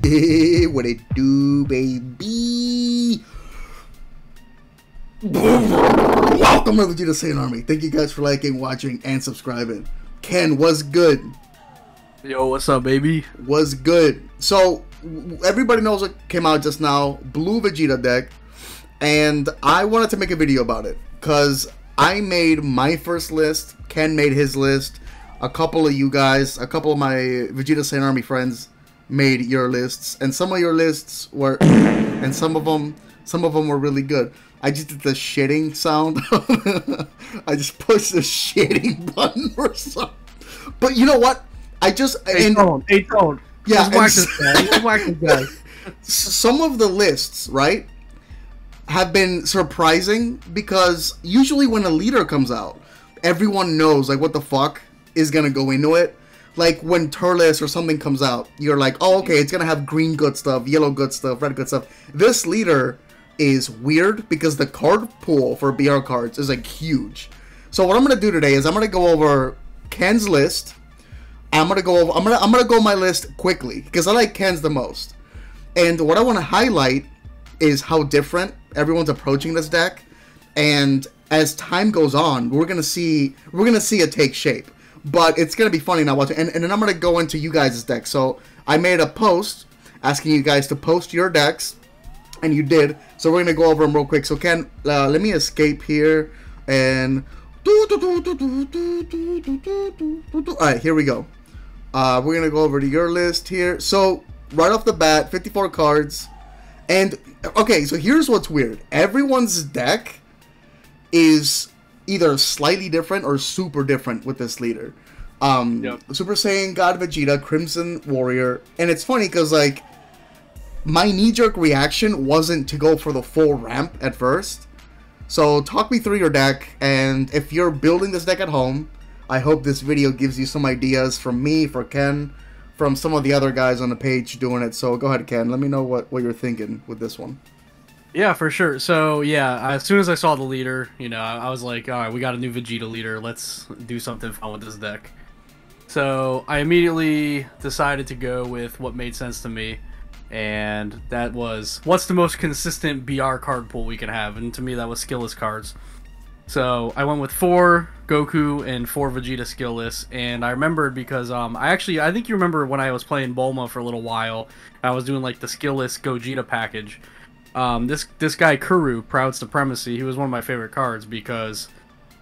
What it do, baby? Welcome to the Vegeta Saiyan Army. Thank you guys for liking, watching, and subscribing. Ken, what's good? Yo, what's up, baby? What's good? So, everybody knows what came out just now, Blue Vegeta deck, and I wanted to make a video about it, because I made my first list, Ken made his list, a couple of you guys, a couple of my Vegeta Saiyan Army friends made your lists, and some of your lists were, and some of them were really good. I just did the shitting sound. I just pushed the shitting button or something. But you know what? I just Hey, tone. Yeah, Just whack this guy. Some of the lists, right, have been surprising because usually when a leader comes out, everyone knows like what the fuck is gonna go into it. Like when Turles or something comes out, you're like, oh, okay, it's gonna have green good stuff, yellow good stuff, red good stuff. This leader is weird because the card pool for BR cards is like huge. So what I'm gonna do today is I'm gonna go over Ken's list. I'm gonna go my list quickly because I like Ken's the most. And what I want to highlight is how different everyone's approaching this deck. And as time goes on, we're gonna see it take shape. But it's gonna be funny now watching. And then I'm gonna go into you guys' deck. So I made a post asking you guys to post your decks, and you did. So we're gonna go over them real quick. So Ken, let me escape here and. Alright, here we go. We're gonna go over to your list here. So right off the bat, 54 cards. And okay, so here's what's weird. Everyone's deck is either slightly different or super different with this leader. Super Saiyan God Vegeta, Crimson Warrior. And it's funny because like my knee-jerk reaction wasn't to go for the full ramp at first. So talk me through your deck, and if you're building this deck at home, I hope this video gives you some ideas from me, for Ken, from some of the other guys on the page doing it. So go ahead, Ken. Let me know what you're thinking with this one. Yeah, for sure. So, yeah, as soon as I saw the leader, you know, I was like, alright, we got a new Vegeta leader. Let's do something fun with this deck. So, I immediately decided to go with what made sense to me. And that was, what's the most consistent BR card pool we can have? And to me, that was skillless cards. So I went with 4 Goku and 4 Vegeta skillless, and I remembered because I think you remember when I was playing Bulma for a little while, I was doing like the skillless Gogeta package. This guy Kuru, Proud Supremacy, he was one of my favorite cards because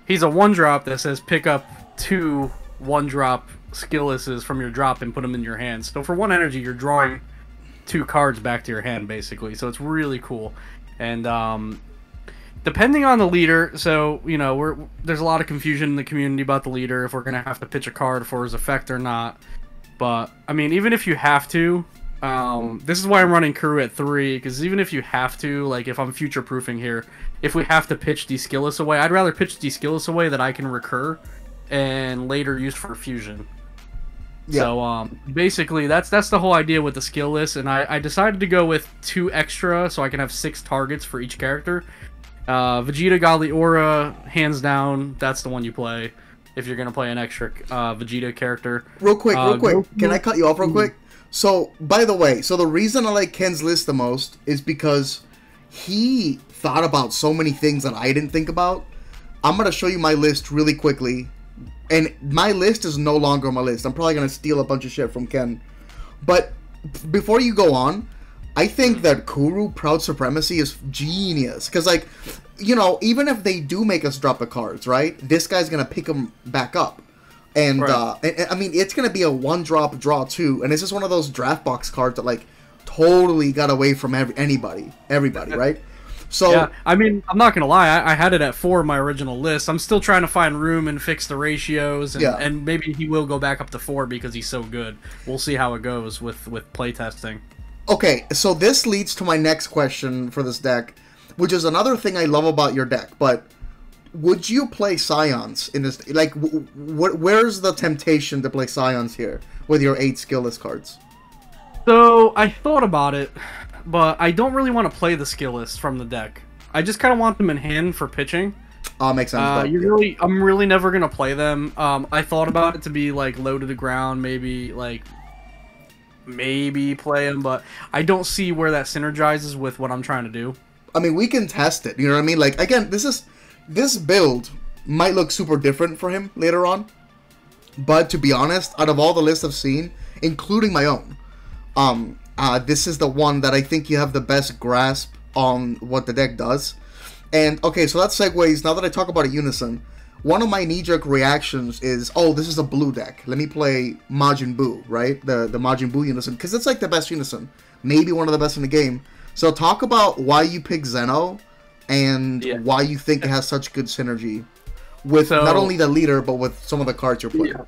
he's a 1-drop that says pick up 2 1-drop skilllesses from your drop and put them in your hand. So for 1 energy, you're drawing 2 cards back to your hand basically. So it's really cool. And depending on the leader, so, you know, there's a lot of confusion in the community about the leader, if we're going to have to pitch a card for his effect or not. But, I mean, even if you have to, this is why I'm running Kuru at 3, because even if you have to, like, if I'm future-proofing here, if we have to pitch the skillless away, I'd rather pitch the skillless away that I can recur and later use for fusion. Yeah. So, basically, that's the whole idea with the skillless, and I decided to go with 2 extra, so I can have 6 targets for each character. Vegeta Godly Aura, hands down, that's the one you play if you're gonna play an extra Vegeta character. Real quick, can I cut you off real quick? So, by the way, so the reason I like Ken's list the most is because he thought about so many things that I didn't think about. I'm gonna show you my list really quickly, and my list is no longer my list. I'm probably gonna steal a bunch of shit from Ken, but before you go on, I think that Kuru Proud Supremacy is genius. Because, like, you know, even if they do make us drop the cards, right? This guy's going to pick them back up. And, right. I mean, it's going to be a 1-drop draw, too. And it's just one of those draft box cards that, like, totally got away from everybody, right? So, yeah, I mean, I'm not going to lie. I had it at 4 in my original list. I'm still trying to find room and fix the ratios. And maybe he will go back up to 4 because he's so good. We'll see how it goes with playtesting. Okay, so this leads to my next question for this deck, which is another thing I love about your deck, but would you play Scions in this? Like, where's the temptation to play Scions here with your 8 skillless cards? So, I thought about it, but I don't really want to play the skillless from the deck. I just kind of want them in hand for pitching. Makes sense. I'm really never going to play them. I thought about it to be, like, low to the ground, maybe, like, maybe play him, but I don't see where that synergizes with what I'm trying to do. I mean, we can test it. You know what I mean? Like, again, this build might look super different for him later on. But to be honest, out of all the lists I've seen, including my own, this is the one that I think you have the best grasp on what the deck does. And, okay, so that segues, now that I talk about a Unison, one of my knee-jerk reactions is, oh, this is a blue deck. Let me play Majin Buu, right? The Majin Buu Unison, because it's like the best Unison. Maybe one of the best in the game. So talk about why you pick Zeno, and why you think it has such good synergy with not only the leader, but with some of the cards you're playing. Yeah.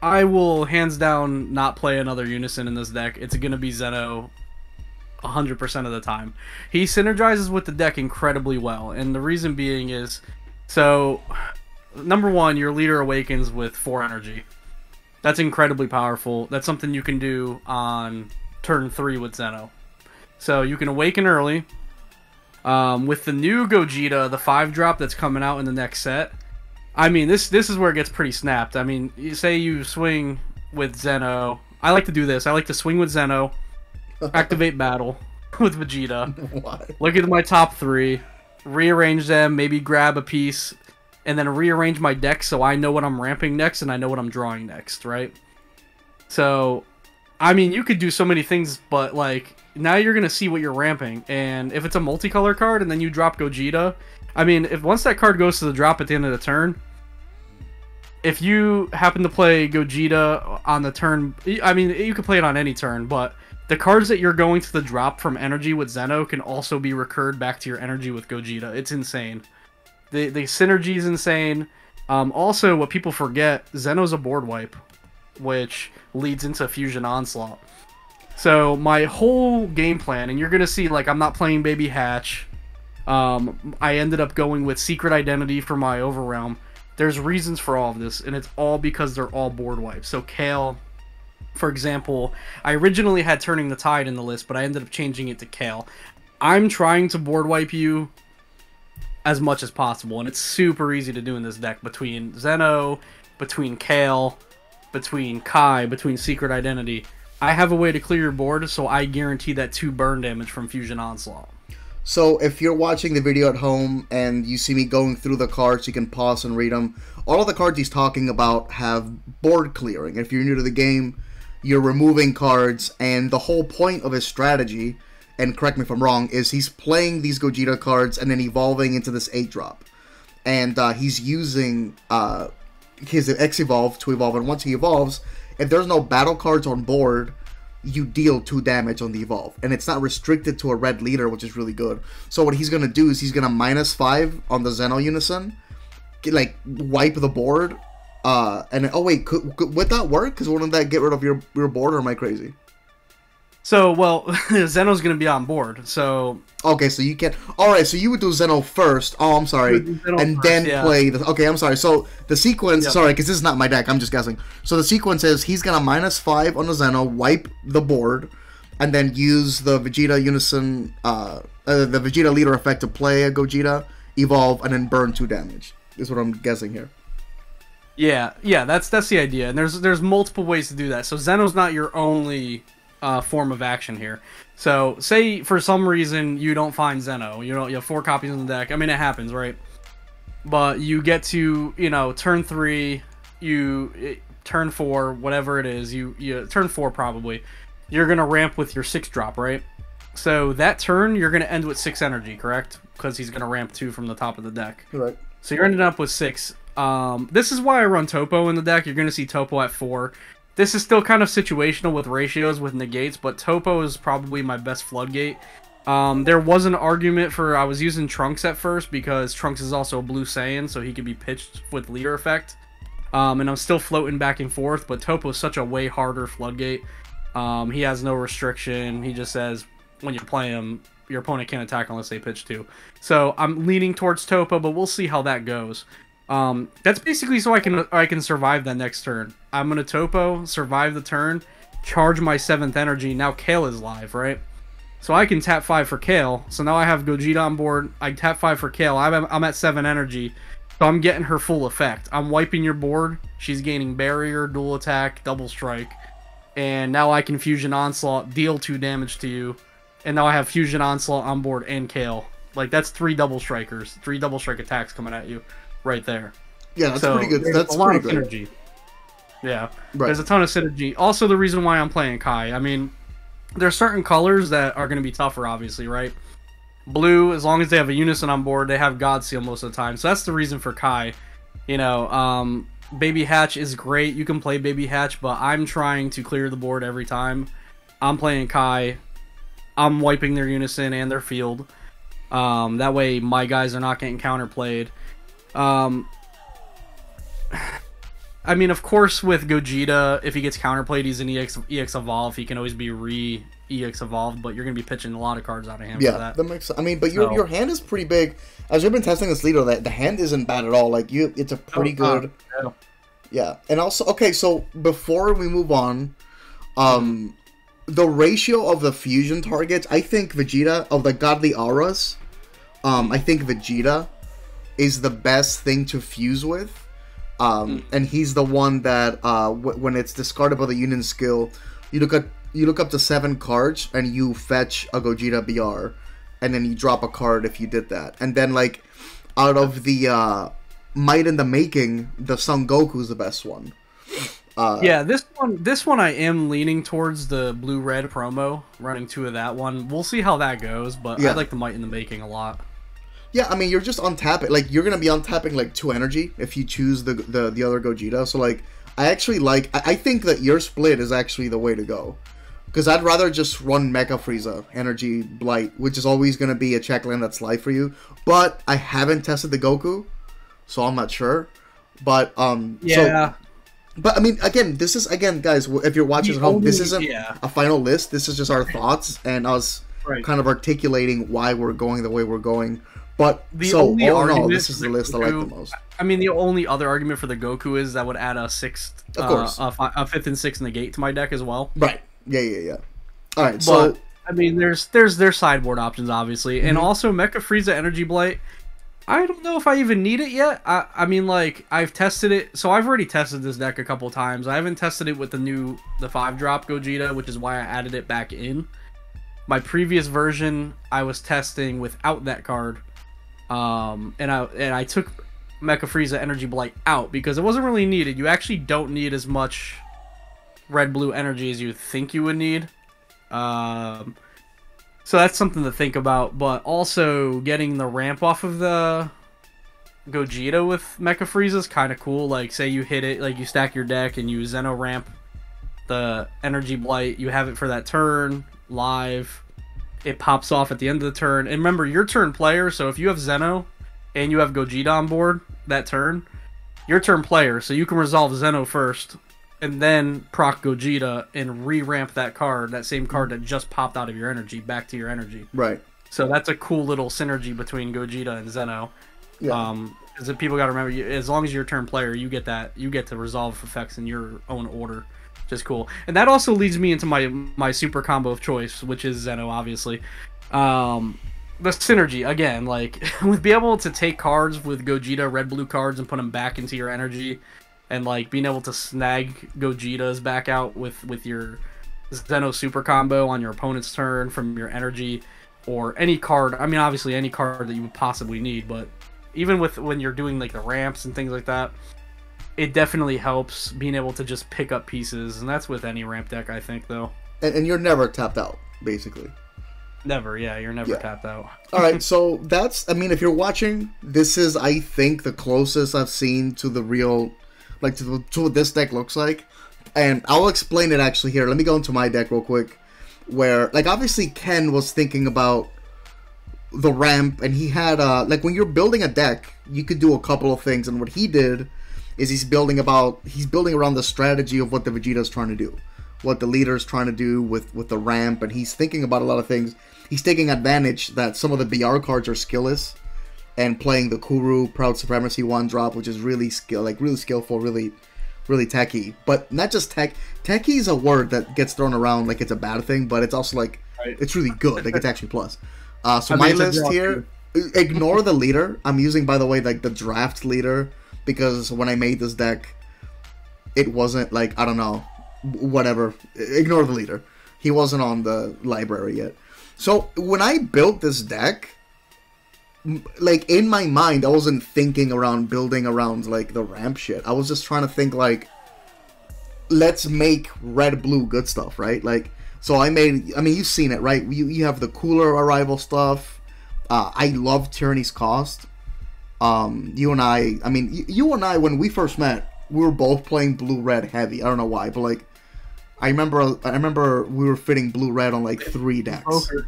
I will, hands down, not play another Unison in this deck. It's going to be Zeno 100% of the time. He synergizes with the deck incredibly well, and the reason being is, so, number one, your leader awakens with 4 energy. That's incredibly powerful. That's something you can do on turn 3 with Zeno. So you can awaken early. With the new Gogeta, the 5-drop that's coming out in the next set, I mean, this is where it gets pretty snapped. I mean, you say you swing with Zeno. I like to do this. I like to swing with Zeno, activate battle with Vegeta. Why? Look at my top 3, rearrange them, maybe grab a piece, and then rearrange my deck so I know what I'm ramping next and I know what I'm drawing next, right? So, I mean, you could do so many things, but, like, now you're going to see what you're ramping. And if it's a multicolor card and then you drop Gogeta, I mean, if once that card goes to the drop at the end of the turn, if you happen to play Gogeta on the turn, I mean, you could play it on any turn, but the cards that you're going to the drop from energy with Zeno can also be recurred back to your energy with Gogeta. It's insane. The synergy is insane. Also, what people forget, Zeno's a board wipe, which leads into Fusion Onslaught. So my whole game plan, and you're going to see, like, I'm not playing Baby Hatch. I ended up going with Secret Identity for my Overrealm. There's reasons for all of this, and it's all because they're all board wipes. So Kale, for example, I originally had Turning the Tide in the list, but I ended up changing it to Kale. I'm trying to board wipe you as much as possible, and it's super easy to do in this deck. Between Zeno, between Kale, between Kai, between Secret Identity, I have a way to clear your board, so I guarantee that 2 burn damage from Fusion Onslaught. So if you're watching the video at home and you see me going through the cards, you can pause and read them. All of the cards he's talking about have board clearing. If you're new to the game, you're removing cards, and the whole point of his strategy, and correct me if I'm wrong, is he's playing these Gogeta cards and then evolving into this 8-drop. And he's using his X-Evolve to evolve, and once he evolves, if there's no battle cards on board, you deal 2 damage on the evolve, and it's not restricted to a red leader, which is really good. So what he's gonna do is he's gonna -5 on the Zeno Unison, like wipe the board, and oh wait, would that work? Because wouldn't that get rid of your board, or am I crazy? So, well, Zeno's going to be on board, so... Okay, so you can... Alright, so you would do Zeno first. Oh, I'm sorry. And then play the... Okay, I'm sorry. So, the sequence... Yep. Sorry, because this is not my deck. I'm just guessing. So, the sequence is he's going to -5 on the Zeno, wipe the board, and then use the Vegeta Unison... the Vegeta leader effect to play a Gogeta, evolve, and then burn 2 damage. Is what I'm guessing here. Yeah, that's the idea. And there's multiple ways to do that. So, Zeno's not your only... form of action here. So, say for some reason you don't find Zeno, you have 4 copies in the deck. I mean, it happens, right? But you get to, turn 3, turn 4, whatever it is, you turn 4 probably, you're gonna ramp with your 6-drop, right? So that turn you're gonna end with 6 energy, correct? Because he's gonna ramp 2 from the top of the deck. Right. So you're ending up with 6. This is why I run Topo in the deck. You're gonna see Topo at 4. This is still kind of situational with ratios, with negates, but Topo is probably my best floodgate. There was an argument for... I was using Trunks at first, because Trunks is also a blue Saiyan, so he could be pitched with leader effect. And I'm still floating back and forth, but Topo is such a way harder floodgate. He has no restriction. He just says, when you play him, your opponent can't attack unless they pitch 2. So I'm leaning towards Topo, but we'll see how that goes. That's basically so I can survive that next turn. I'm gonna Topo, survive the turn, charge my 7th energy. Now Kale is live, right? So I can tap 5 for Kale. So now I have Gogeta on board. I tap 5 for Kale. I'm at 7 energy. So I'm getting her full effect. I'm wiping your board. She's gaining barrier, dual attack, double strike. and now I can Fusion Onslaught, deal 2 damage to you, and now I have Fusion Onslaught on board and Kale. Like, that's 3 double strikers, 3 double strike attacks coming at you right there. Yeah, that's pretty good. That's a lot pretty of good. synergy. Yeah, Right. there's a ton of synergy. Also, the reason why I'm playing Kai, I mean, there's certain colors that are going to be tougher, obviously, right? Blue, as long as they have a Unison on board, they have God Seal most of the time. So that's the reason for Kai. You know, Baby Hatch is great. You can play Baby Hatch, but I'm trying to clear the board every time. I'm playing Kai. I'm wiping their Unison and their field. That way my guys are not getting counterplayed. I mean, of course, with Gogeta, if he gets counterplayed, he's an EX Evolve. He can always be re-EX Evolved, but you're going to be pitching a lot of cards out of hand for that. That makes sense. I mean, but your hand is pretty big. As you've been testing this leader, that the hand isn't bad at all. Like, it's a pretty good... Yeah. And also, okay, so before we move on, the ratio of the fusion targets, I think Vegeta, of the Godly Auras, I think Vegeta is the best thing to fuse with. And he's the one that when it's discarded by the Union skill, you look up to 7 cards and you fetch a Gogeta BR, and then you drop a card if you did that. And then, like, out of the Might in the Making, the Son Goku's the best one. Yeah, this one I am leaning towards the blue-red promo, running 2 of that one. We'll see how that goes, but I like the Might in the Making a lot. Yeah, I mean, you're just untapping. Like, you're gonna be untapping like 2 energy if you choose the other Gogeta. So, like, I actually like. I think that your split is actually the way to go, because I'd rather just run Mecha Frieza, Energy Blight, which is always gonna be a check land that's live for you. But I haven't tested the Goku, so I'm not sure. But yeah. So, but I mean, again, this is guys. If you're watching at home, this isn't a final list. This is just our thoughts and us kind of articulating why we're going the way we're going. But all in all, this is the list I like the most. I mean, the only other argument for the Goku is that would add a 6th, of course, a 5th and 6th negate to my deck as well. Right. Yeah. All right. So I mean, there's sideboard options obviously, and also Mecha Frieza Energy Blight. I don't know if I even need it yet. I mean, like, I've tested it. So I've already tested this deck a couple times. I haven't tested it with the 5-drop Gogeta, which is why I added it back in. My previous version, I was testing without that card. And I took Mecha Frieza Energy Blight out because it wasn't really needed. You actually don't need as much red-blue energy as you think you would need. So that's something to think about. But also, getting the ramp off of the Gogeta with Mecha Frieza is kind of cool. Like, say you hit it, like you stack your deck and you Zeno ramp the Energy Blight. You have it for that turn, live. It pops off at the end of the turn. And remember, your turn player, so if you have Zeno and you have Gogeta on board that turn, your turn player, so you can resolve Zeno first and then proc Gogeta and re-ramp that card, that same card that just popped out of your energy, back to your energy. Right. So that's a cool little synergy between Gogeta and Zeno. Yeah. Because people got to remember, as long as you're a turn player, you get to resolve effects in your own order. Is cool. And that also leads me into my super combo of choice, which is Zeno, obviously. The synergy, again, like, with being able to take cards with Gogeta, red-blue cards, and put them back into your energy, and, like, being able to snag Gogetas back out with your Zeno super combo on your opponent's turn from your energy, or any card, I mean, obviously any card that you would possibly need, but even when you're doing, like, the ramps and things like that, it definitely helps being able to just pick up pieces, and that's with any ramp deck, I think, though. And you're never tapped out, basically. Never, yeah, you're never tapped out. Alright, so that's, I mean, if you're watching, this is, I think, the closest I've seen to the real, like, to what this deck looks like. And I'll explain it, actually, here. Let me go into my deck real quick, where, like, obviously Ken was thinking about the ramp, and he had, like, when you're building a deck, you could do a couple of things, and what he did is he's building around the strategy of what the Vegeta's trying to do, what the leader's trying to do with the ramp, and he's thinking about a lot of things. He's taking advantage that some of the BR cards are skillless, and playing the Kuru Proud Supremacy 1-drop, which is really skillful, really techy. But not just tech. Techy is a word that gets thrown around like it's a bad thing, but it's also like it's really good. Like, it's actually plus. So my list here, ignore the leader. I'm using, by the way, like the draft leader, because when I made this deck, it wasn't, like, I don't know, whatever. Ignore the leader. He wasn't on the library yet. So when I built this deck, like in my mind, I wasn't thinking around building around like the ramp shit. I was just trying to think like, let's make red blue good stuff, right? Like, so I mean you've seen it, right? You have the cooler arrival stuff. I love Tyranny's Cost. You and I when we first met, we were both playing blue red heavy. I don't know why, but like I remember we were fitting blue red on like 3 decks. Poker.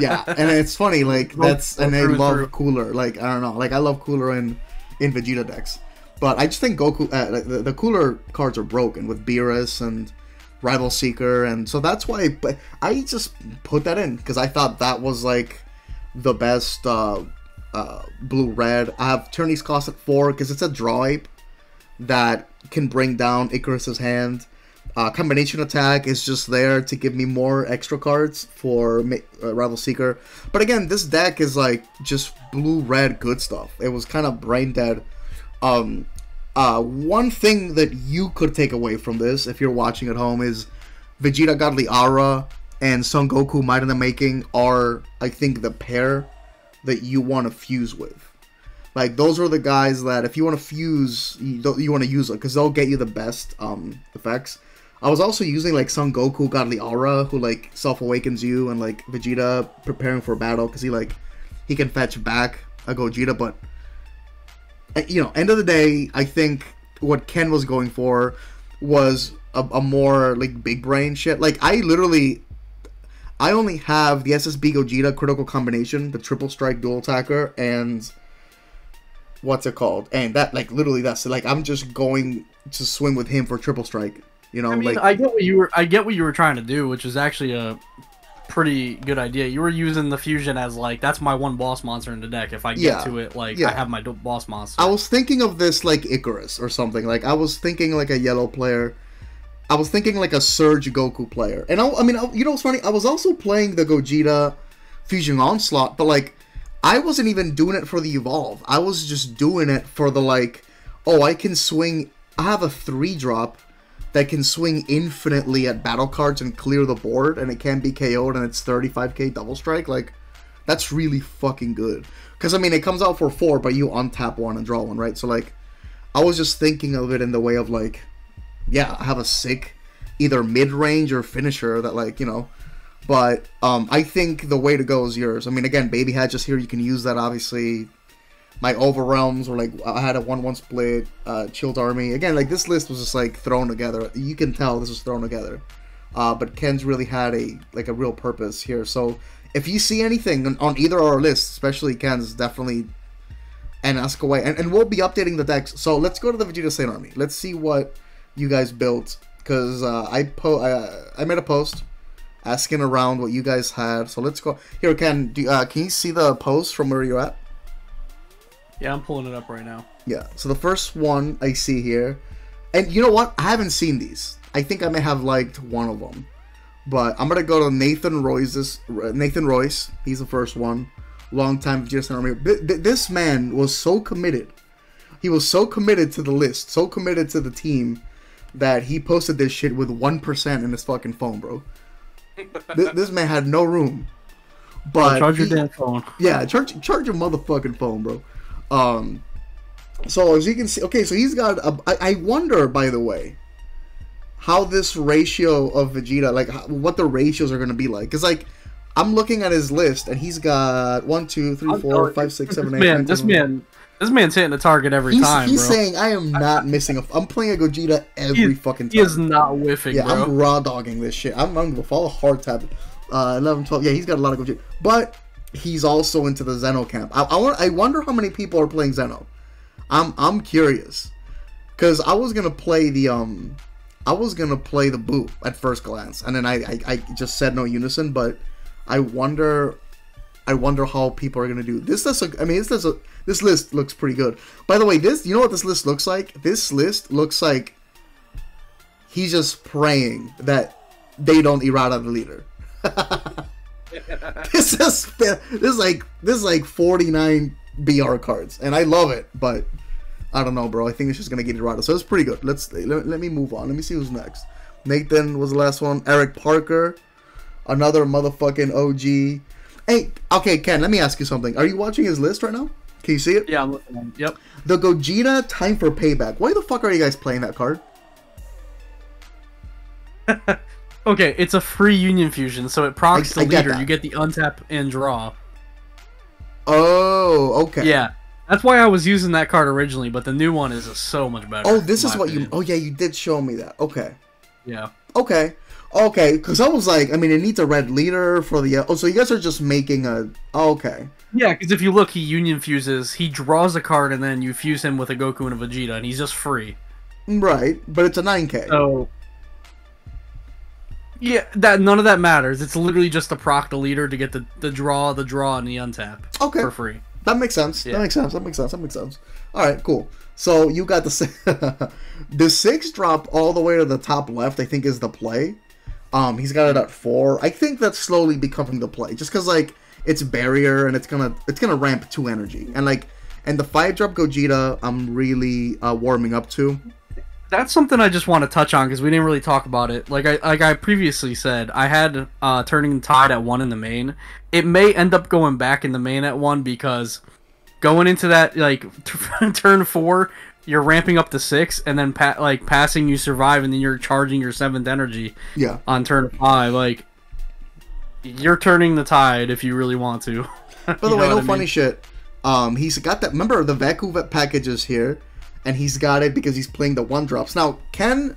Yeah, and it's funny, like that's, and I love cooler. Like I don't know, like I love cooler in Vegeta decks, but I just think Goku, the cooler cards are broken with Beerus and Rival Seeker, and so that's why I just put that in because I thought that was like the best blue red. I have Tyranny's Cost at 4 because it's a draw ape that can bring down Icarus's hand. Combination attack is just there to give me more extra cards for Rival Seeker. But again, this deck is like just blue-red good stuff. It was kind of brain dead. One thing that you could take away from this, if you're watching at home, is Vegeta Godly Aura and Son Goku Might in the Making are, I think, the pair that you want to fuse with. Like, those are the guys that if you want to fuse, you want to use them because they'll get you the best effects. I was also using like Son Goku Godly Aura, who like self-awakens you, and like Vegeta preparing for battle because he can fetch back a Gogeta. But end of the day, I think what Ken was going for was a more like big brain shit. Like I only have the SSB Gogeta critical combination, the triple strike dual attacker, and what's it called? And that like literally that's like I'm just going to swing with him for triple strike. I mean, like, I get what you were trying to do, which is actually a pretty good idea. You were using the fusion as like that's my one boss monster in the deck. If I get to it, like I have my boss monster. I was thinking of this like Icarus or something. Like I was thinking like a yellow player. I was thinking like a Surge Goku player. And you know what's funny? I was also playing the Gogeta Fusion Onslaught, but like I wasn't even doing it for the evolve. I was just doing it for the like, oh, I can swing. I have a 3-drop. That can swing infinitely at battle cards and clear the board, and it can be KO'd, and it's 35k double strike. Like, that's really fucking good. Because, I mean, it comes out for 4, but you untap 1 and draw 1, right? So, like, I was just thinking of it in the way of, like, yeah, I have a sick either mid-range or finisher that, like, But, I think the way to go is yours. I mean, again, Baby Hatches here, you can use that, obviously. My Overwhelms were like, I had a 1-1 split, Chilled Army. Again, like, this list was just, like, thrown together. You can tell this was thrown together. But Ken's really had a real purpose here. So, if you see anything on either of our lists, especially Ken's, definitely, and ask away. And we'll be updating the decks. So, let's go to the Vegeta Saint Army. Let's see what you guys built. Because I made a post asking around what you guys had. So, let's go. Here, Ken, can you see the post from where you're at? Yeah, I'm pulling it up right now. Yeah, so the first one I see here, and you know what? I haven't seen these. I think I may have liked one of them, but I'm gonna go to Nathan Royce. He's the first one. Long time Vegeta Army. This man was so committed. He was so committed to the list, so committed to the team, that he posted this shit with 1% in his fucking phone, bro. This man had no room. But charge your damn phone. Yeah, charge your motherfucking phone, bro. So as you can see, okay, so he's got I wonder, by the way, how this ratio of Vegeta, like what the ratios are going to be like, because like I'm looking at his list and he's got 1 2 3 4 5 6 7 8 9, this man's hitting the target every time. He's bro. saying I am not missing I'm playing a Gogeta every fucking time. He is not whiffing. Yeah, bro. I'm raw dogging this shit. I'm gonna follow hard tab. 11 12. Yeah, he's got a lot of Gogeta, but he's also into the Zeno camp. I wonder how many people are playing Zeno. I'm curious, because I was gonna play the Boo at first glance, and then I just said no Unison. But I wonder how people are gonna do this. This list looks pretty good. By the way, you know what this list looks like? This list looks like he's just praying that they don't errata the leader. This is like 49 BR cards, and I love it, but I don't know, bro. I think it's just gonna get errata, so it's pretty good. Let me move on. Let me see who's next. Nathan was the last one. Eric Parker, another motherfucking OG. Hey, okay, Ken, let me ask you something. Are you watching his list right now? Can you see it? Yeah, I'm looking at it. Yep. The Gogeta Time for Payback. Why the fuck are you guys playing that card? Okay, it's a free Union Fusion, so it procs the leader. That. You get the untap and draw. Oh, okay. Yeah, that's why I was using that card originally, but the new one is so much better. Oh, this is what opinion. you... Oh, yeah, you did show me that. Okay. Yeah. Okay. Okay, because I was like, I mean, it needs a red leader for the... Oh, so you guys are just making a... Oh, okay. Yeah, because if you look, he Union Fuses, he draws a card, and then you fuse him with a Goku and a Vegeta, and he's just free. Right, but it's a 9K. So... Yeah, none of that matters. It's literally just to proc the leader to get the draw, and the untap. Okay. For free. That makes sense. Yeah. That makes sense. All right, cool. So you got the the 6 drop all the way to the top left. I think is the play. He's got it at 4. I think that's slowly becoming the play, just because like it's barrier and it's gonna ramp 2 energy and the 5 drop Gogeta. I'm really warming up to. That's something I just want to touch on because we didn't really talk about it. Like I previously said, I had Turning Tide at 1 in the main. It may end up going back in the main at 1 because going into that like turn 4, you're ramping up to 6, and then passing you survive, and then you're charging your 7th energy. Yeah. On turn 5, like you're turning the tide if you really want to. By the way, no funny shit. He's got that. Remember the Vacu packages here. And he's got it because he's playing the 1-drops. Now, Ken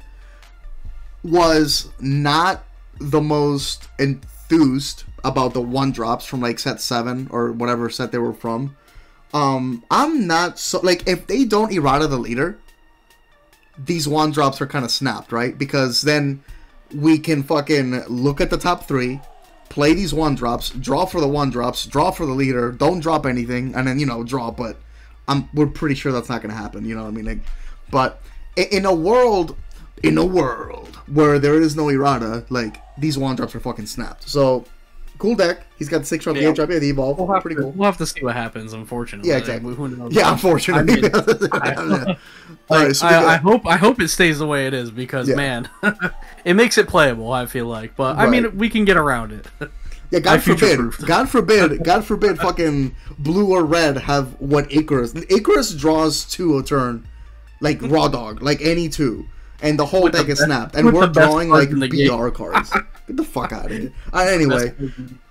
was not the most enthused about the 1-drops from, like, set 7 or whatever set they were from. I'm not so... Like, if they don't errata the leader, these 1-drops are kind of snapped, right? Because then we can fucking look at the top 3, play these 1-drops, draw for the 1-drops, draw for the leader, don't drop anything, and then, you know, draw, but... we're pretty sure that's not going to happen, you know what I mean? Like, but in a world where there is no errata, like, these 1-drops are fucking snapped. So, cool deck. He's got the 6 drop, the 8 drop, the evolve. Pretty cool. We'll have to see what happens, unfortunately. Yeah, exactly. Who knows? Yeah, unfortunately. I hope it stays the way it is because, man, it makes it playable, I feel like. But, I mean, we can get around it. Yeah, God forbid, fucking blue or red have what Icarus. Icarus draws 2 a turn, like raw dog, like any 2, and the whole deck is snapped. And we're drawing like BR cards. Get the fuck out of here. Anyway,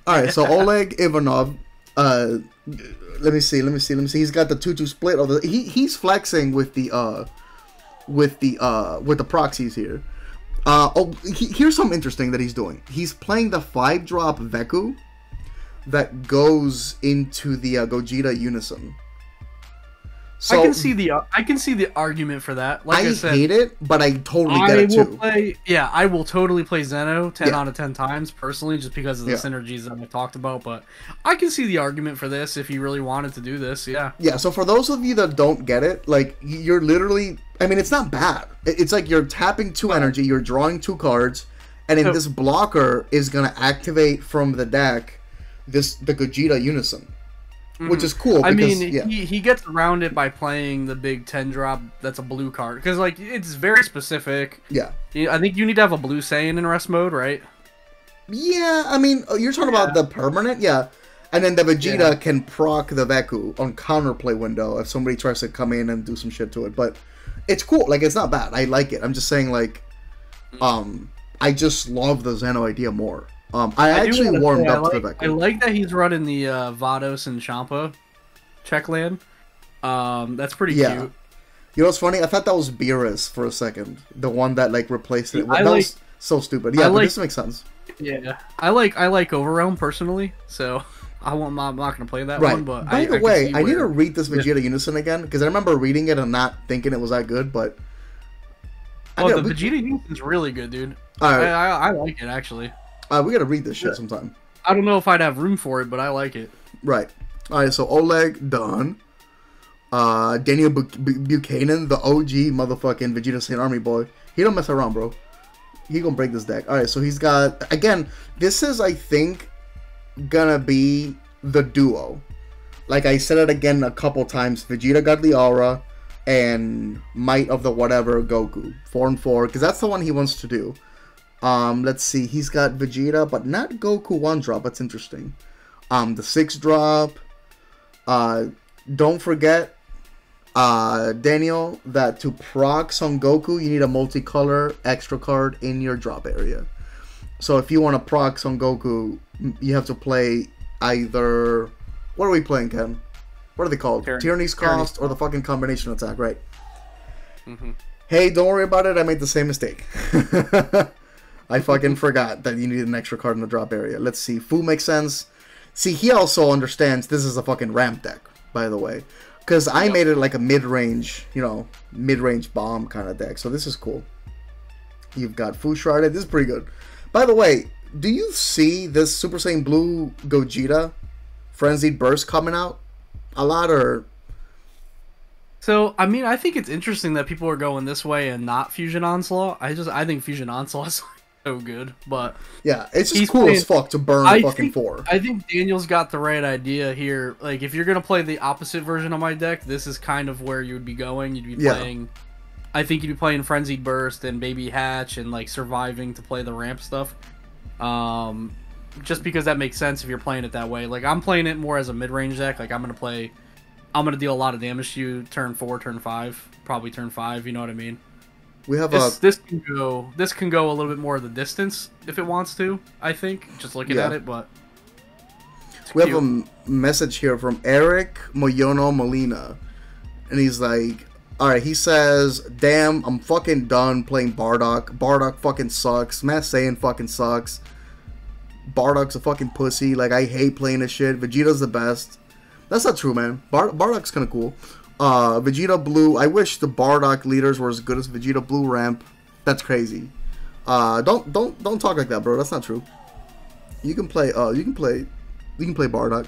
all right. So Oleg Ivanov, let me see. He's got the 2-2 split. He's flexing with the proxies here. Here's something interesting that he's doing. He's playing the 5-drop Veku that goes into the Gogeta Unison. So I can see the argument for that. Like I said, hate it, but I totally get it too. I will totally play Zeno 10 out of 10 times personally, just because of the synergies that I talked about. But I can see the argument for this if you really wanted to do this. Yeah. Yeah. So for those of you that don't get it, like you're literally, I mean, it's not bad. It's like you're tapping 2 energy, you're drawing 2 cards, and then this blocker is gonna activate from the deck the Gogeta Unison. Which is cool. Because, I mean, he gets around it by playing the big 10-drop that's a blue card. Because, like, it's very specific. Yeah. I think you need to have a blue Saiyan in rest mode, right? Yeah, I mean, you're talking about the permanent? Yeah. And then the Vegeta can proc the Veku on counterplay window if somebody tries to come in and do some shit to it. But it's cool. Like, it's not bad. I like it. I'm just saying, like, I just love the Zeno idea more. I actually warmed up to the Veku. I like that he's running the Vados and Champa check land. That's pretty cute. You know what's funny? I thought that was Beerus for a second. The one that like replaced it. That was so stupid. Yeah, but this makes sense. Yeah. I like Overrealm personally, so I'm not gonna play that one. But by the way, I need to read this Vegeta Unison again because I remember reading it and not thinking it was that good. But the Vegeta Unison's really good, dude. I like it actually. We gotta read this shit sometime. I don't know if I'd have room for it, but I like it. Right. Alright, so Oleg, done. Daniel Buchanan, the OG motherfucking Vegeta Saint Army boy. He don't mess around, bro. He gonna break this deck. Alright, so he's got... Again, this is, I think, gonna be the duo. Like I said it again a couple times. Vegeta got the Aura and Might of the Whatever Goku. 4 and 4, because that's the one he wants to do. Let's see. He's got Vegeta, but not Goku 1-drop. That's interesting. The 6-drop. Don't forget, Daniel, that to proc Son Goku, you need a multicolor extra card in your drop area. So if you want to proc Son Goku, you have to play either... What are we playing, Ken? What are they called? Tyranny's Cost or the fucking combination attack, right? Mm-hmm. Hey, don't worry about it. I made the same mistake. I fucking forgot that you need an extra card in the drop area. Let's see. Fu makes sense. See, he also understands this is a fucking ramp deck, by the way. Because I made it like a mid-range, mid-range bomb kind of deck. So this is cool. You've got Fu Shrouded. This is pretty good. By the way, do you see this Super Saiyan Blue Gogeta Frenzied Burst coming out a lot, or... So, I mean, I think it's interesting that people are going this way and not Fusion Onslaught. I think Fusion Onslaught is so good, but... Yeah, it's just cool as fuck to burn fucking 4. I think Daniel's got the right idea here. Like, if you're going to play the opposite version of my deck, this is kind of where you would be going. You'd be playing... I think you'd be playing Frenzied Burst and Baby Hatch and, like, surviving to play the ramp stuff. Just because that makes sense if you're playing it that way. Like, I'm playing it more as a mid-range deck. Like, I'm going to deal a lot of damage to you turn 4, turn 5, probably turn 5, you know what I mean? We have this can go a little bit more of the distance if it wants to, I think, just looking at it, but we have a message here from Eric Moyono Molina, and he's like, alright, he says, damn, I'm fucking done playing Bardock. Bardock fucking sucks. Matt Saiyan fucking sucks. Bardock's a fucking pussy. Like, I hate playing this shit. Vegeta's the best. That's not true, man. Bardock's kind of cool. Vegeta Blue. I wish the Bardock leaders were as good as Vegeta Blue ramp. That's crazy. Don't talk like that, bro. That's not true. You can play. You can play Bardock.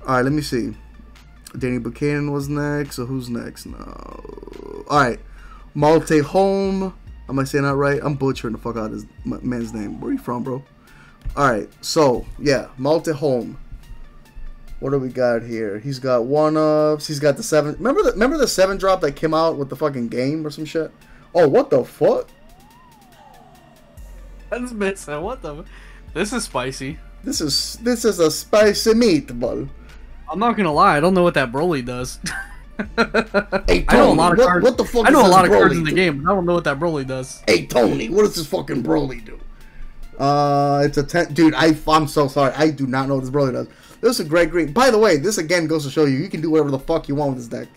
All right, let me see. Danny Buchanan was next. So who's next? No. All right, Malte Home. Am I saying that right? I'm butchering the fuck out of this man's name. Where are you from, bro? All right. So yeah, Malte Home. What do we got here? He's got 1-ups. He's got the 7. Remember the 7-drop that came out with the fucking game or some shit? Oh, what the fuck? That's missing. What the? This is spicy. This is a spicy meatball. I'm not gonna lie. I don't know what that Broly does. Hey, Tony, I know a lot of cards. What the fuck? I know a lot of Broly cards in the do? game, but I don't know what that Broly does. Hey Tony, what does this fucking Broly do? It's a 10. Dude, I'm so sorry. I do not know what this Broly does. This is a great green. By the way, this again goes to show you can do whatever the fuck you want with this deck.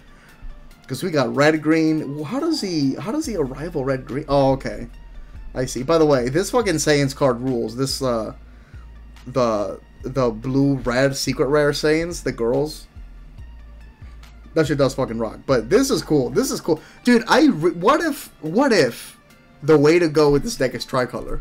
Because we got red green. How does he rival red green? Oh, okay. I see. By the way, this fucking Saiyan's card rules. This the blue red secret rare Saiyans, the girls. That shit does fucking rock. But this is cool. This is cool. Dude, what if the way to go with this deck is tricolor?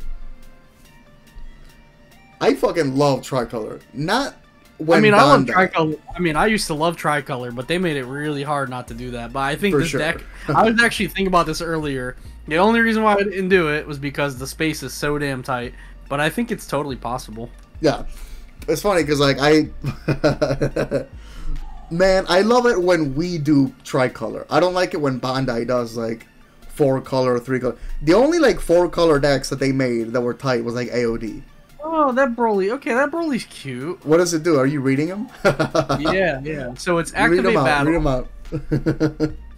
I fucking love tricolor. Not when I love tricolor. I mean, I used to love tricolor, but they made it really hard not to do that. But I think this deck, I was actually thinking about this earlier. The only reason why I didn't do it was because the space is so damn tight. But I think it's totally possible. Yeah. It's funny because, like, man, I love it when we do tricolor. I don't like it when Bandai does, like, 4-color, 3-color. The only, like, 4-color decks that they made that were tight was, like, AOD. Oh, that Broly. Okay, that Broly's cute. What does it do? Are you reading him? Yeah. So it's activate battle. Read him out.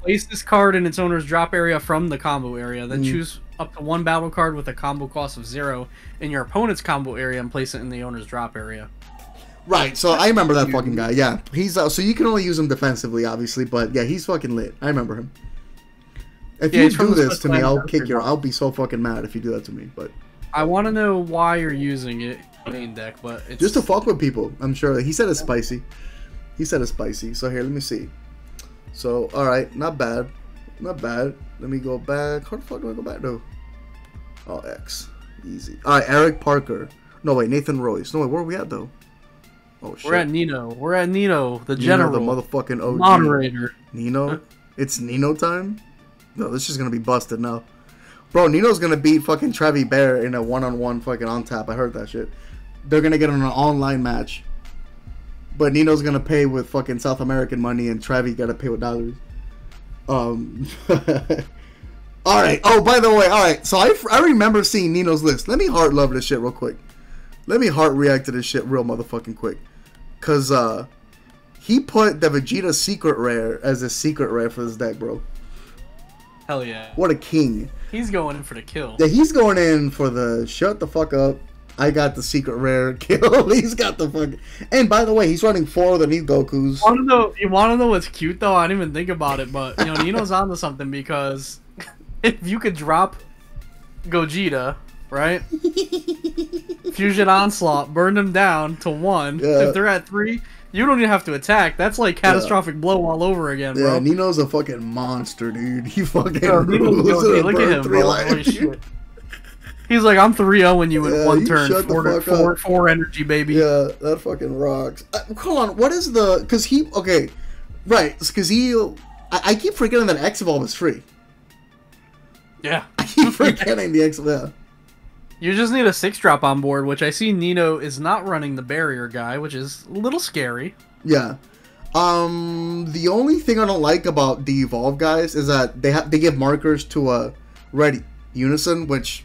Place this card in its owner's drop area from the combo area. Then choose up to 1 battle card with a combo cost of 0 in your opponent's combo area and place it in the owner's drop area. Right, so I remember that fucking guy. Yeah, he's so you can only use him defensively, obviously, but yeah, he's fucking lit. I remember him. If you do this to me, I'll kick your. I'll be so fucking mad if you do that to me. But I want to know why you're using it in main deck, but it's just to fuck with people. I'm sure he said it's spicy. He said it's spicy. So here, let me see. So all right, not bad, not bad. Let me go back. How the fuck do I go back though? Oh, X, easy. All right, Eric Parker. No wait, Nathan Royce. No wait, where are we at though? Oh shit. We're at Nino. We're at Nino, the general, the motherfucking OG moderator. Nino. It's Nino time. No, this is gonna be busted now. Bro, Nino's gonna beat fucking Travi Bear in a one-on-one fucking on tap. I heard that shit. They're gonna get in an online match. But Nino's gonna pay with fucking South American money and Travi gotta pay with dollars. All right. Oh, by the way, all right. So I remember seeing Nino's list. Let me heart love this shit real quick. Let me heart react to this shit real motherfucking quick. Cause he put the Vegeta secret rare as a secret rare for this deck, bro. Hell yeah. What a king. He's going in for the kill. Yeah, he's going in for the shut the fuck up. I got the secret rare kill. He's got the fucking. And by the way, he's running 4 of the Need Gokus. You want to know what's cute though? I didn't even think about it, but you know, Nino's onto something because if you could drop Gogeta, right? Fusion Onslaught, burn them down to 1. Yeah. If they're at 3, you don't even have to attack. That's like catastrophic blow all over again, bro. Yeah, Nino's a fucking monster, dude. He fucking rules. Hey, look at him, bro. Holy shit. He's like, I'm 3-0ing you in one turn. 4 energy, baby. Yeah, that fucking rocks. Hold on, what is the... Because he... Okay, right. Because he... I keep forgetting that X-Evolve is free. Yeah. I keep forgetting the X-Evolve. Yeah. You just need a 6-drop on board, which I see Nino is not running the barrier guy, which is a little scary. Yeah. The only thing I don't like about the Evolve guys is that they give markers to a red Unison, which...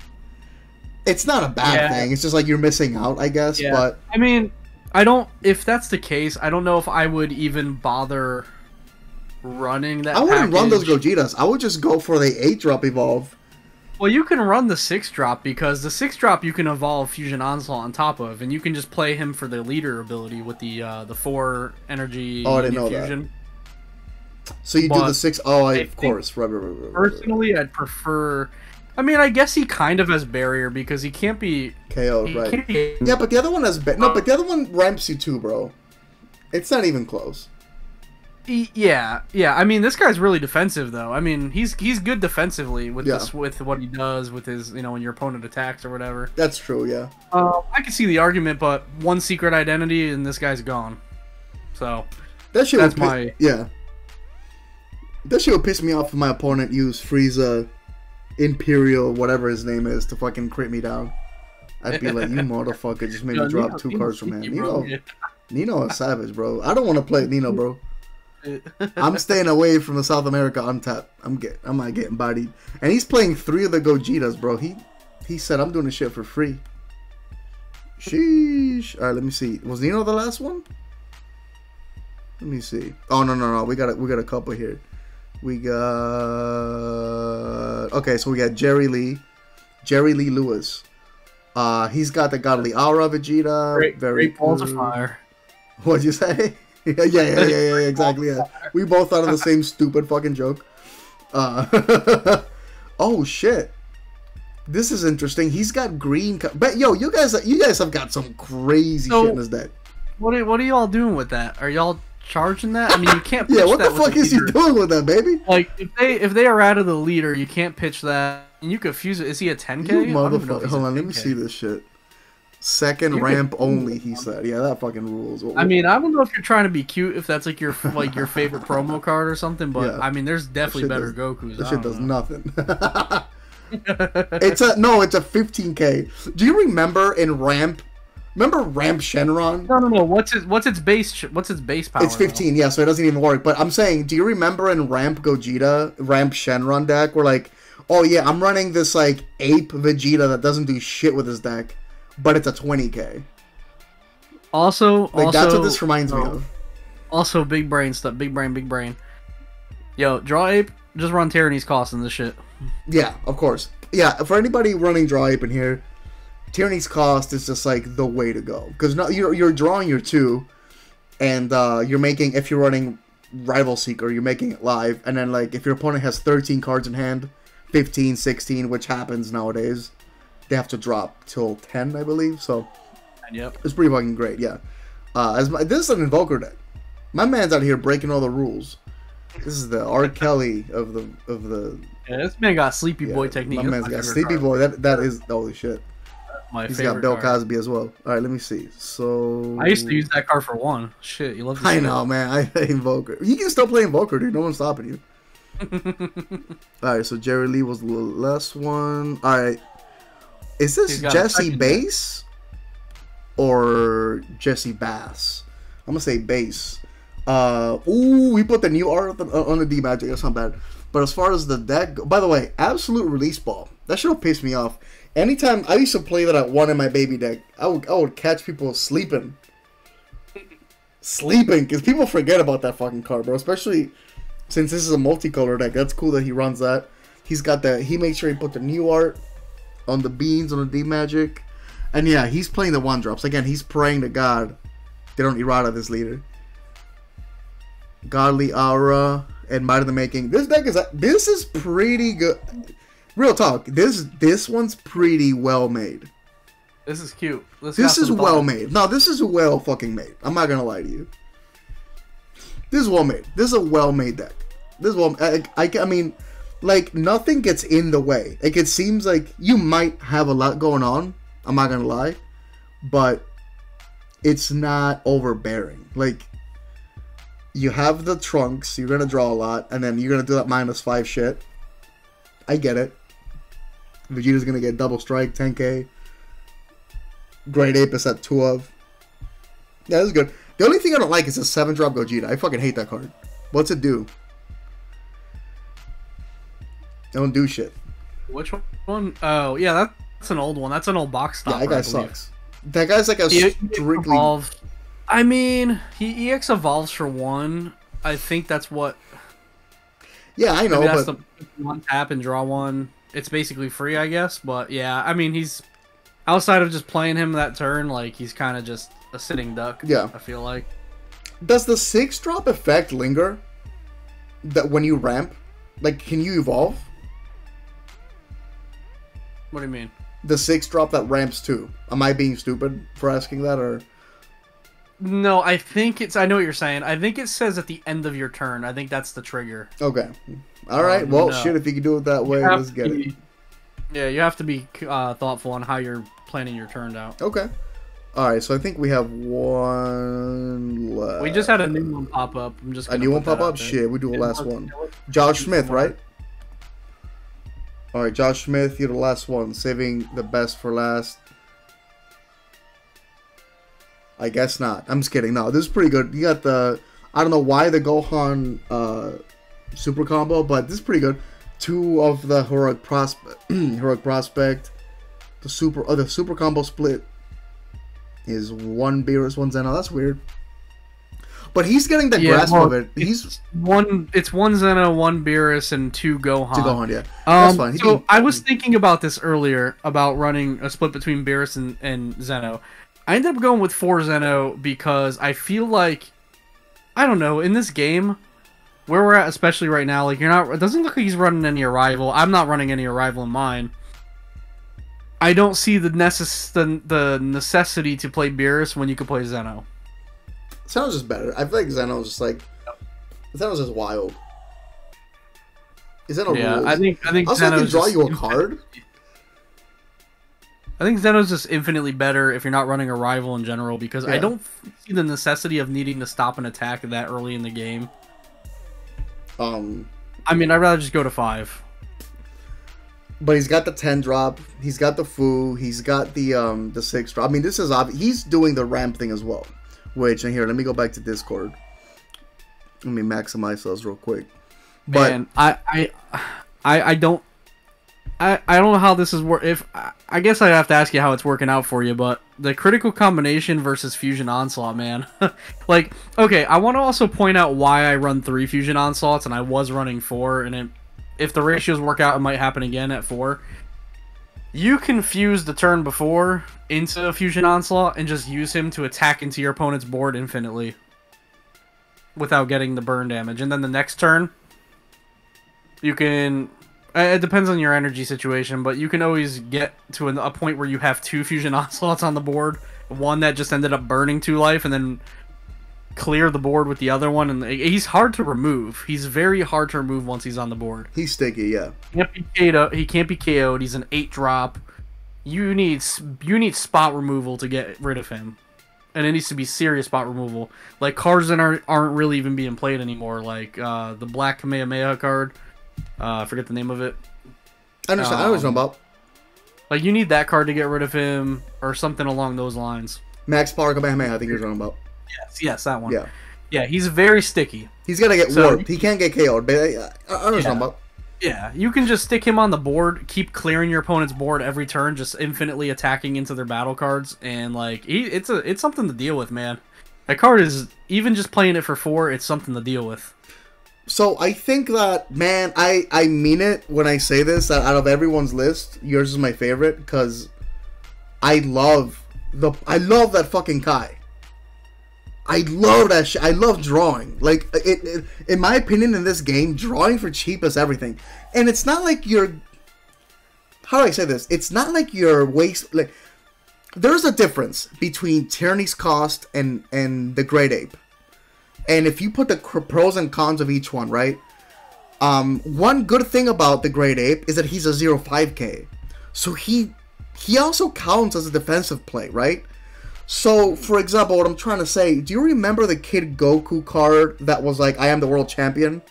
It's not a bad thing. It's just like you're missing out, I guess. Yeah. But I mean, I don't. If that's the case, I don't know if I would even bother running that. I wouldn't run those Gogetas. I would just go for the 8-drop Evolve. Well, you can run the 6-drop because the 6-drop you can evolve Fusion Onslaught on top of, and you can just play him for the leader ability with the 4 energy. Oh, I didn't know that. So you do the 6. Oh, of course. Right. Personally, I'd prefer. I mean, I guess he kind of has barrier because he can't be KO'd, right? Yeah, but the other one has no. But the other one ramps you too, bro. It's not even close. Yeah. I mean, this guy's really defensive, though. I mean, he's good defensively with this, with what he does with his, when your opponent attacks or whatever. That's true. Yeah. I can see the argument, but one secret identity and this guy's gone. So that shit. That's my That shit would piss me off if my opponent used Frieza, Imperial, whatever his name is, to fucking crit me down. I'd be like, you motherfucker, just made me drop 2 cards from hand. Nino is savage, bro. I don't want to play Nino, bro. I'm staying away from the South America untap. I'm not getting bodied. And he's playing 3 of the Gogetas, bro. He said I'm doing this shit for free. Sheesh. All right, let me see. Was Nino the last one? Let me see. Oh no. We got a couple here. We got so we got Jerry Lee Lewis. He's got the Godly Aura Vegeta. Very great balls of fire. What'd you say? yeah, exactly. Yeah, we both thought of the same stupid fucking joke. Oh shit, this is interesting. He's got green. But yo, you guys have got some crazy shit in this deck. What are y'all doing with that? Are y'all charging that? I mean, you can't. Pitch what the fuck is he doing with that, baby? Like, if they are out of the leader, you can't pitch that. And you confuse it. Is he a 10K? You motherfucker. Hold on, let me see this shit. Second ramp only, he said. Yeah, that fucking rules. I mean, I don't know if you're trying to be cute, if that's like your favorite promo card or something, but yeah, I mean, there's definitely better Gokus. This shit does nothing. It's a 15K. Do you remember in ramp? Remember Ramp Shenron? No. What's its base power? It's 15, yeah, so it doesn't even work. But I'm saying, do you remember in Ramp Gogeta, Ramp Shenron deck, where like, oh yeah, I'm running this like ape Vegeta that doesn't do shit with his deck, but it's a 20K. Also, that's what this reminds me of. Also, big brain stuff. Big brain. Yo, Draw Ape, just run Tyranny's Cost in this shit. Yeah, of course. Yeah, for anybody running Draw Ape in here, Tyranny's Cost is just like the way to go. Because now you're drawing your 2, and you're making, if you're running Rival Seeker, you're making it live, and then like if your opponent has 13 cards in hand, 15, 16, which happens nowadays, they have to drop till 10, I believe. So, yep, it's pretty fucking great. Yeah, this is an Invoker deck. My man's out here breaking all the rules. This is the R. Kelly of the. Yeah, this man got Sleepy Boy technique. My man's got Sleepy Boy. That is holy shit. He's got Bill Cosby as well. All right, let me see. So I used to use that card for 1. Shit, you love. I know, man. I hate Invoker. You can still play Invoker, dude. No one's stopping you. Alright, so Jerry Lee was the last one. Alright. Is this Jesse Bass or Jesse Bass? I'm gonna say Bass. Ooh, we put the new art on the D Magic. That's not bad. But as far as the deck, by the way, absolute release ball. That shit'll piss me off. Anytime I used to play that at 1 in my baby deck, I would catch people sleeping. Sleeping, because people forget about that fucking card, bro. Especially since this is a multicolor deck. That's cool that he runs that. He's got the, he makes sure he put the new art on the beans, on the D-Magic. And yeah, he's playing the 1-drops. Again, he's praying to God they don't errata this leader. Godly Aura and Might of the Making. This deck is, this is pretty good. Real talk, this one's pretty well made. This is cute. This is well made. No, this is well fucking made. I'm not gonna lie to you. This is well made. This is a well made deck. This is well. I mean, like, nothing gets in the way. Like, it seems like you might have a lot going on. I'm not gonna lie, but it's not overbearing. Like, you have the trunks. You're gonna draw a lot, and then you're gonna do that -5 shit. I get it. Vegeta's gonna get double strike, 10k. Great Ape is at 2 of. Yeah, this is good. The only thing I don't like is a 7-drop Gogeta. I fucking hate that card. What's it do? It don't do shit. Which one? Oh, yeah, that's an old one. That's an old box stopper. Yeah, that guy sucks. That guy's like a strictly... I mean, he EX evolves for 1. I think that's what... Yeah, I know, that's but... the 1 tap and draw 1. It's basically free, I guess. But yeah, I mean, he's... Outside of just playing him that turn, like, he's kind of just a sitting duck. Yeah. I feel like. Does the 6-drop effect linger? That when you ramp? Like, can you evolve? What do you mean? The 6-drop that ramps too. Am I being stupid for asking that, or...? No, I think it's... I know what you're saying. I think it says at the end of your turn. I think that's the trigger. Okay. Alright, well, shit, if you can do it that way, let's get it. Yeah, you have to be thoughtful on how you're planning your turn out. Okay. Alright, so I think we have 1 left. We just had a new one pop up. I'm just a new one pop up? Shit, we do a last one. Josh Smith, right? Alright, Josh Smith, you're the last one. Saving the best for last. I guess not. I'm just kidding. No, this is pretty good. You got the... I don't know why the Gohan super combo, but this is pretty good. 2 of the Heroic Prospect. The super combo split is 1 Beerus, 1 Zeno. That's weird. But he's getting the grasp of it. It's 1 Zeno, 1 Beerus, and 2 Gohan. 2 Gohan, yeah. That's fine. So I was thinking about this earlier, about running a split between Beerus and Zeno. I ended up going with 4 Zeno because I feel like, I don't know, in this game, where we're at, especially right now, like, it doesn't look like he's running any Arrival. I'm not running any Arrival in mine. I don't see the necessity to play Beerus when you could play Zeno. Zeno's just better. I feel like Zeno's just like... Zeno's just wild. Is Zeno rules? I think also, Zeno's I can draw just you a card. I think Zeno's just infinitely better if you're not running Arrival in general, because I don't see the necessity of needing to stop an attack that early in the game. I mean, I'd rather just go to 5. But he's got the 10-drop. He's got the Fu. He's got the 6-drop. I mean, this is obvious. He's doing the ramp thing as well. Which, and here, let me go back to Discord. Let me maximize those real quick. But man, I don't know how this is I guess I'd have to ask you how it's working out for you, but the critical combination versus Fusion Onslaught, man. Like, okay, I want to also point out why I run 3 Fusion Onslaughts, and I was running 4, and if the ratios work out, it might happen again at 4. You can fuse the turn before into a Fusion Onslaught and just use him to attack into your opponent's board infinitely without getting the burn damage. And then the next turn, you can... It depends on your energy situation, but you can always get to a point where you have 2 Fusion Onslaughts on the board. One that just ended up burning 2 life, and then clear the board with the other one. And he's hard to remove. He's very hard to remove once he's on the board. He's sticky, yeah. He can't be KO'd. He's an 8-drop. You need spot removal to get rid of him. And it needs to be serious spot removal. Like, cards that aren't really even being played anymore. Like, the Black Kamehameha card. I forget the name of it. I understand. I know what you're talking about. Like, you need that card to get rid of him, or something along those lines. Max Power Kamehameha, I think you're talking about. Yes, that one. Yeah. Yeah, he's very sticky. He's gonna get warped. He can't get KO'd, but I know what you're talking about. Yeah, you can just stick him on the board, keep clearing your opponent's board every turn, just infinitely attacking into their battle cards, and like it's something to deal with, man. That card is, even just playing it for 4, it's something to deal with. So I think that, man, I mean it when I say this, that out of everyone's list, yours is my favorite, because I love that fucking Kai. I love that shit. I love drawing. Like, in my opinion, in this game, drawing for cheap is everything. And it's not like you're... How do I say this? It's not like you're like, there's a difference between Tyranny's Cost and the Great Ape. And if you put the pros and cons of each one, right? One good thing about the Great Ape is that he's a 0-5K. So he also counts as a defensive play, right? So, for example, what I'm trying to say, do you remember the Kid Goku card that was like, I am the world champion?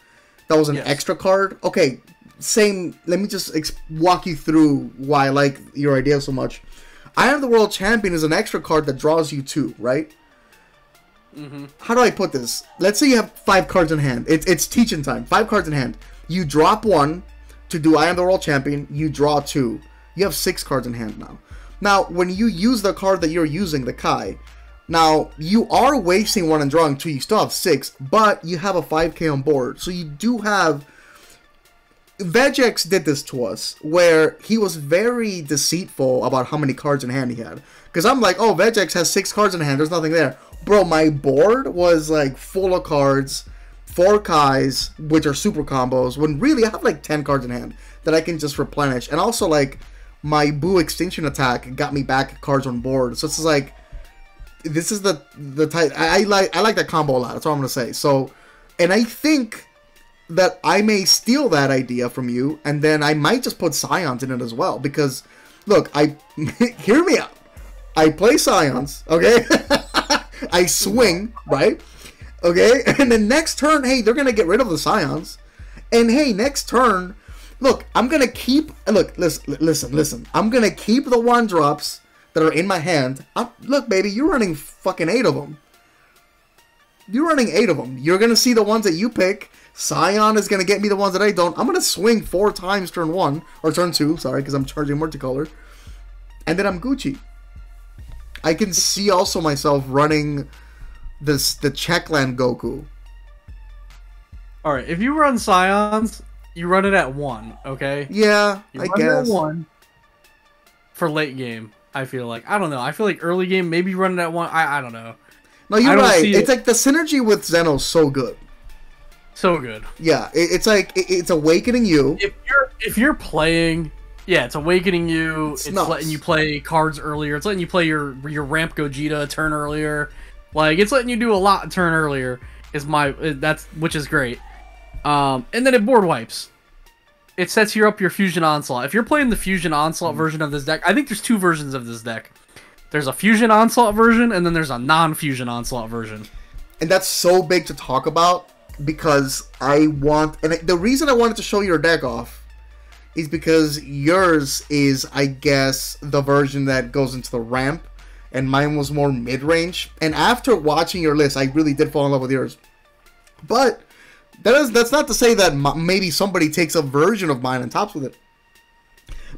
That was an extra card? Okay, same, let me just walk you through why I like your idea so much. I am the world champion is an extra card that draws you 2, right? Mm-hmm. How do I put this? Let's say you have 5 cards in hand. It's teaching time. 5 cards in hand. You drop 1 to do I am the world champion. You draw 2. You have 6 cards in hand now. Now, when you use the card that you're using, the Kai, now, you are wasting 1 and drawing 2. You still have 6, but you have a 5K on board. So you do have... Vegex did this to us, where he was very deceitful about how many cards in hand he had. Because I'm like, oh, Vegex has 6 cards in hand. There's nothing there. Bro, my board was, like, full of cards, 4 Kais, which are super combos, when really I have, like, 10 cards in hand that I can just replenish. And also, like... My Boo Extinction attack got me back cards on board. So it's like, this is the type I like that combo a lot. That's all I'm gonna say. So, and I think that I may steal that idea from you, and then I might just put Scions in it as well. Because, look, hear me out. I play Scions, okay? I swing, right? Okay, and then next turn, hey, they're gonna get rid of the Scions, and hey, next turn. Look, I'm going to keep... Look, listen. I'm going to keep the 1-drops that are in my hand. Look, baby, you're running fucking 8 of them. You're running 8 of them. You're going to see the ones that you pick. Scion is going to get me the ones that I don't. I'm going to swing 4 times turn 1. Or turn 2, sorry, because I'm charging multicolor. And then I'm Gucci. I can see also myself running the Checkland Goku. Alright, if you run Scions... You run it at 1, okay? Yeah, I guess. You run it at 1 for late game, I feel like. I don't know. I feel like early game, maybe you run it at 1. I don't know. No, you're right. It's like the synergy with Zeno's so good. So good. Yeah, it's like, it's awakening you. If you're playing... Yeah, it's awakening you. It's letting you play cards earlier. It's letting you play your ramp Gogeta a turn earlier. Like, it's letting you do a lot a turn earlier. Which is great. And then it board wipes. It sets you up your Fusion Onslaught. If you're playing the Fusion Onslaught version of this deck, I think there's 2 versions of this deck. There's a Fusion Onslaught version, and then there's a non-Fusion Onslaught version. And that's so big to talk about, because the reason I wanted to show your deck off is because yours is, I guess, the version that goes into the ramp, and mine was more mid-range. And after watching your list, I really did fall in love with yours. But... That's not to say that maybe somebody takes a version of mine and tops with it.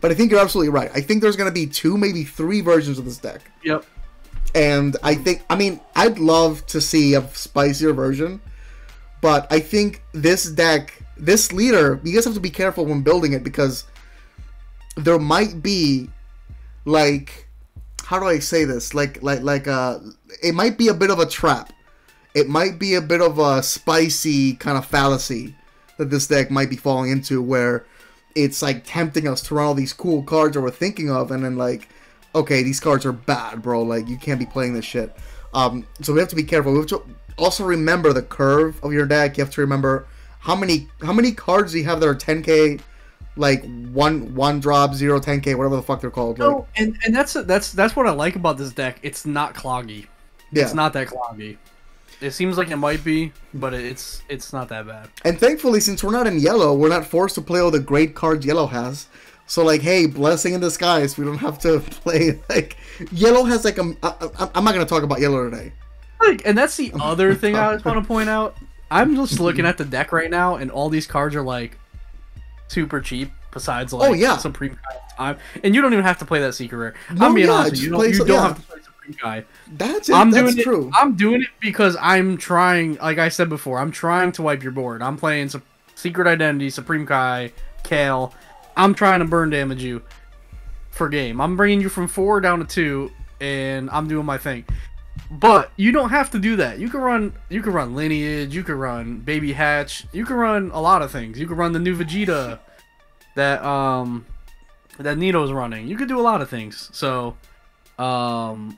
But I think you're absolutely right. I think there's going to be 2, maybe 3 versions of this deck. Yep. And I'd love to see a spicier version. But I think this deck, this leader, you guys have to be careful when building it, because there might be, like, how do I say this? It might be a bit of a trap. It might be a bit of a spicy kind of fallacy that this deck might be falling into, where it's like tempting us to run all these cool cards that we're thinking of, and then like, okay, these cards are bad, bro. Like, you can't be playing this shit. So we have to be careful. We have to also remember the curve of your deck. You have to remember how many cards do you have that are 10k, like one drop, 0 10k, whatever the fuck they're called. No, like, and that's what I like about this deck. It's not cloggy. Yeah. It's not that cloggy. It seems like it might be, but it's not that bad. And thankfully, since we're not in yellow, we're not forced to play all the great cards yellow has. So, like, hey, blessing in disguise. We don't have to play, like... Yellow has, like, I'm not going to talk about yellow today. Like, and that's the other thing I just want to point out. I'm just looking at the deck right now, and all these cards are, like, super cheap. Besides, like, oh yeah, Supreme Kai time, and you don't even have to play that secret rare. No, I'm being yeah, honest, with you don't, you don't have to play Supreme Kai. That's it. That's true. I'm doing it because I'm trying. Like I said before, I'm trying to wipe your board. I'm playing Secret Identity, Supreme Kai, Kale. I'm trying to burn damage you for game. I'm bringing you from 4 down to 2, and I'm doing my thing. But you don't have to do that. You can run Lineage. You can run Baby Hatch. You can run a lot of things. You can run the new Vegeta that Nito's running. You could do a lot of things. So, you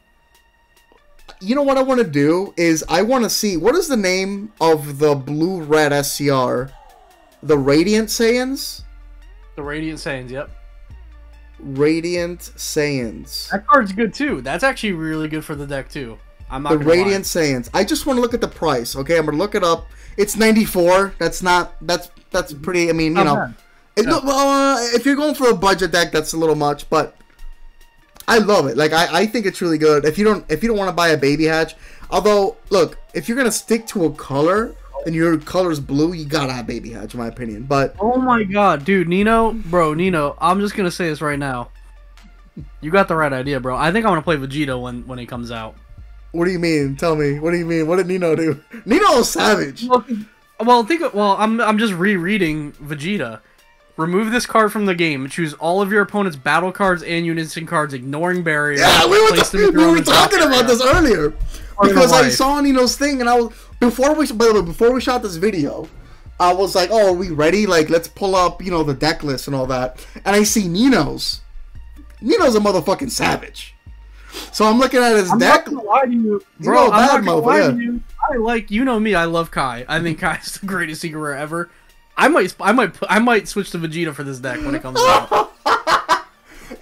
know what I want to do is I want to see what is the name of the blue-red SCR, the Radiant Saiyans. The Radiant Saiyans, yep. Radiant Saiyans. That card's good too. That's actually really good for the deck too. I'm not. The Radiant Saiyans. I just want to look at the price. Okay, I'm gonna look it up. It's 94. That's not. That's pretty. I mean, you know. If you're going for a budget deck, that's a little much, but I love it. Like I think it's really good. If you don't want to buy a Baby Hatch, although look, if you're gonna stick to a color and your color's blue, you gotta have Baby Hatch, in my opinion. But oh my god, dude, Nino, I'm just gonna say this right now. You got the right idea, bro. I think I'm gonna play Vegeta when he comes out. What do you mean? Tell me. What do you mean? What did Nino do? Nino's savage. I'm just rereading Vegeta. Remove this card from the game. Choose all of your opponent's battle cards and unison cards, ignoring barriers. Yeah, we were talking about this earlier because I saw Nino's thing, and I was before we shot this video, I was like, "Oh, are we ready? Like, let's pull up, you know, the deck list and all that." And I see Nino's. Nino's a motherfucking savage. So I'm looking at his deck. I'm not gonna lie to you, bro. I'm not gonna lie to you. I like, you know me. I love Kai. I think Kai's the greatest secret rare ever. I might switch to Vegeta for this deck when it comes out.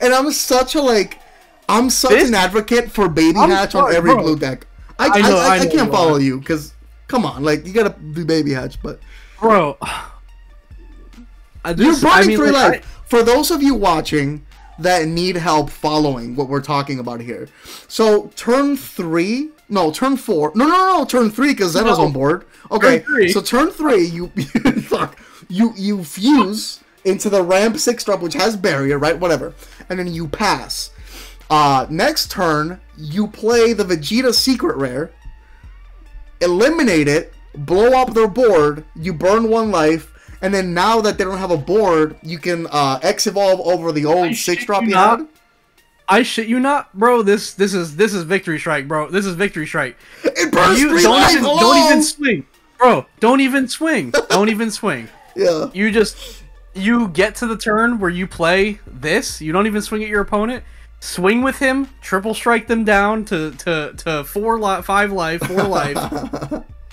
And I'm such an advocate for Baby Hatch on every blue deck. I can't follow you because come on, like you gotta do Baby Hatch, but bro, you're burning 3 life. For those of you watching that need help following what we're talking about here, so turn 4. No, turn 3 because Zeno's on board. Okay, so turn 3, you fuse into the ramp 6-drop, which has barrier, right? Whatever, and then you pass. Next turn, you play the Vegeta secret rare, eliminate it, blow up their board, you burn 1 life, and then now that they don't have a board, you can X-Evolve over the old 6-drop you had. I shit you not, bro. This is Victory Strike, bro. This is Victory Strike. It burns 3 life. Don't even swing, bro. Don't even swing. Don't even swing. Yeah. You get to the turn where you play this. You don't even swing at your opponent. Swing with him. Triple strike them down to 5 life, 4 life.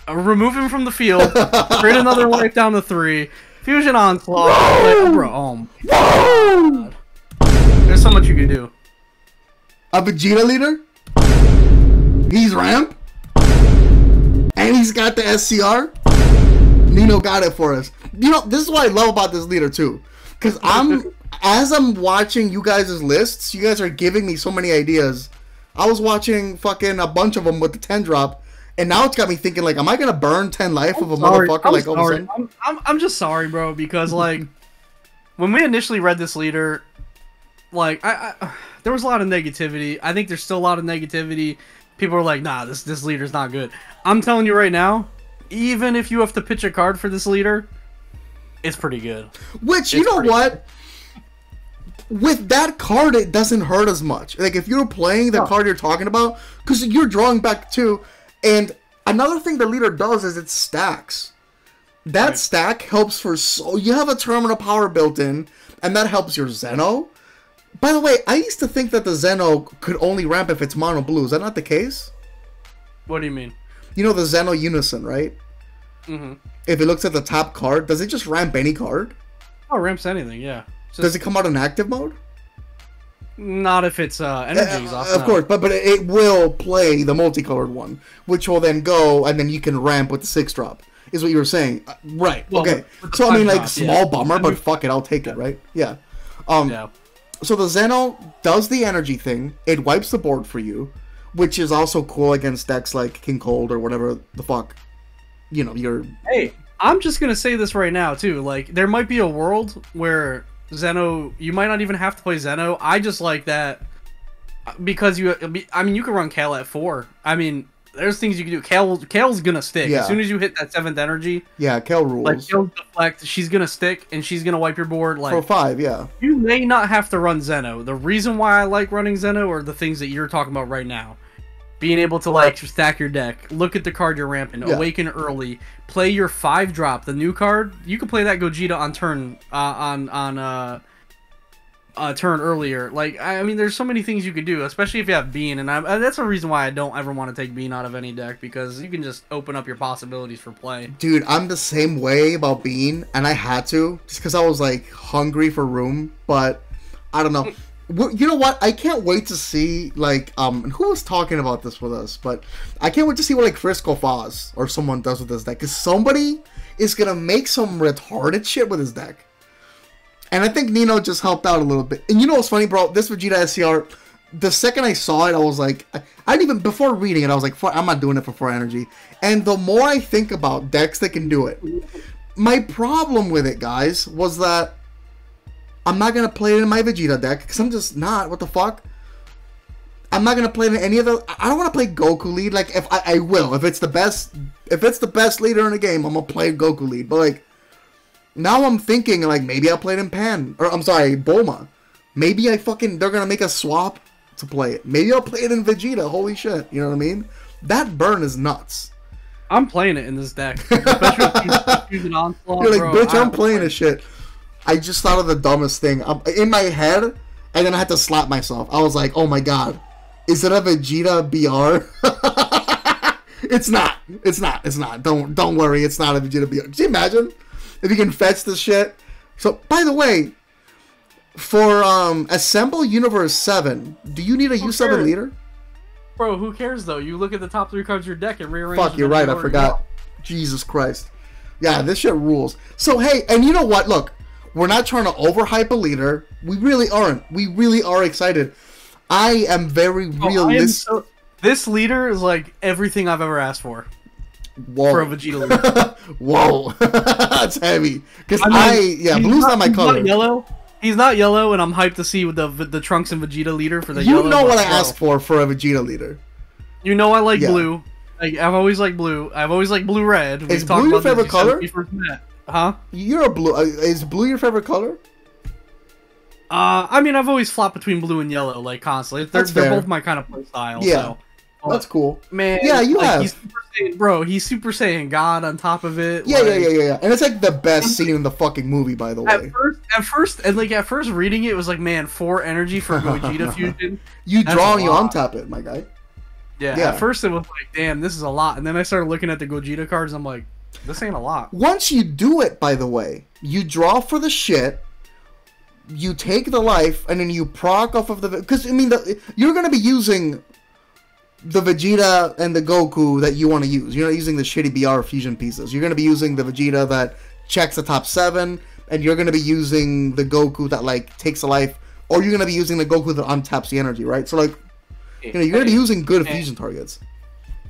Remove him from the field. Create another life down to 3. Fusion Onslaught. Bro, oh. There's so much you can do. A Vegeta leader? He's ramp? And he's got the SCR? Nino got it for us. You know, this is what I love about this leader too. Because as I'm watching you guys' lists, you guys are giving me so many ideas. I was watching fucking a bunch of them with the 10-drop, and now it's got me thinking, like, am I going to burn 10 life of a motherfucker? Like, all of a sudden? I'm just sorry, bro, because, like, when we initially read this leader, like, there was a lot of negativity. I think there's still a lot of negativity. People are like, nah, this leader's not good. I'm telling you right now, even if you have to pitch a card for this leader, it's pretty good. Which, you know what? With that card, it doesn't hurt as much. Like, if you're playing the card you're talking about, because you're drawing back too. And another thing the leader does is it stacks. That stack helps for you have a terminal power built in, and that helps your Zeno. By the way, I used to think that the Zeno could only ramp if it's mono blue. Is that not the case? What do you mean? You know the Zeno Unison, right? Mm-hmm. If it looks at the top card, does it just ramp any card? Oh, ramps anything, yeah. Does it come out in active mode? Not if it's energies off. Of course, but it will play the multicolored one, which will then go, and then you can ramp with the 6-drop. Is what you were saying, right? Well, okay. So I mean, like, small bummer, but fuck it, I'll take it, right? Yeah. So the Zeno does the energy thing. It wipes the board for you, which is also cool against decks like King Cold or whatever the fuck. You know, you're... Hey, I'm just gonna say this right now too. Like, there might be a world where Zeno, you might not even have to play Zeno. I just like that because I mean, you can run Kale at 4. I mean, there's things you can do. Kale's gonna stick as soon as you hit that 7th energy. Yeah, Kale rules. Like, Kale's deflect. She's gonna stick and she's gonna wipe your board. Like, for 5, yeah. You may not have to run Zeno. The reason why I like running Zeno are the things that you're talking about right now. Being able to, like, stack your deck, look at the card you're ramping, awaken early, play your 5-drop, the new card. You can play that Gogeta on turn, turn earlier. Like, I mean, there's so many things you could do, especially if you have Bean, and that's a reason why I don't ever want to take Bean out of any deck, because you can just open up your possibilities for play. Dude, I'm the same way about Bean, and I had to, just because I was, like, hungry for room, but I don't know. You know what? I can't wait to see, like, who was talking about this with us, but I can't wait to see what, like, Frisco Foz or someone does with this deck, because somebody is going to make some retarded shit with his deck. And I think Nino just helped out a little bit. And you know what's funny, bro? This Vegeta SCR, the second I saw it, I was like, I didn't even, before reading it, I was like, I'm not doing it for 4 energy. And the more I think about decks that can do it, my problem with it, guys, was that I'm not going to play it in my Vegeta deck, because I'm just not. What the fuck? I'm not going to play it in any of the... I don't want to play Goku lead. Like, if I will. If it's the best leader in the game, I'm going to play Goku lead. But, like, now I'm thinking, like, maybe I'll play it in Pan. Or, I'm sorry, Bulma. Maybe they're going to make a swap to play it. Maybe I'll play it in Vegeta. Holy shit. You know what I mean? That burn is nuts. I'm playing it in this deck. Especially if you using Onslaught, you're like, bro, bitch, I'm playing this shit. I just thought of the dumbest thing. In my head, and then I had to slap myself. I was like, oh my god. Is it a Vegeta BR? It's not. It's not. It's not. Don't worry. It's not a Vegeta BR. Can you imagine if you can fetch this shit? So, by the way, for Assemble Universe 7, do you need a U7 leader? Bro, who cares though? You look at the top 3 cards of your deck and rearrange. Fuck, you're right. I forgot. Jesus Christ. Yeah, this shit rules. So, hey, and you know what? Look. We're not trying to overhype a leader. We really aren't. We really are excited. I am very realistic. This leader is like everything I've ever asked for. Whoa. For a Vegeta leader. Whoa. That's heavy. Because blue's not my color. Not yellow. He's not yellow, and I'm hyped to see the Trunks and Vegeta leader for the yellow. You know what I asked for a Vegeta leader. You know I like blue. Like, I've always liked blue. I've always liked blue-red. Is blue your favorite color? Huh? You're a blue. Is blue your favorite color? I mean, I've always flopped between blue and yellow, like, constantly. They're both my kind of play style. Yeah, so. That's cool. Man, yeah, you have. He's Super Saiyan God on top of it. Yeah, yeah. And it's like the best scene in the fucking movie, by the way. At first reading it was like, man, 4 energy for Gogeta fusion. You draw and you untap it, my guy. Yeah, at first it was like, damn, this is a lot. And then I started looking at the Gogeta cards, and I'm like, this ain't a lot. Once you do it, by the way, you draw for the shit, you take the life, and then you proc off of the... Because, I mean, you're going to be using the Vegeta and the Goku that you want to use. You're not using the shitty BR fusion pieces. You're going to be using the Vegeta that checks the top 7, and you're going to be using the Goku that, like, takes a life, or you're going to be using the Goku that untaps the energy, right? So, like, you're going to be using good fusion targets.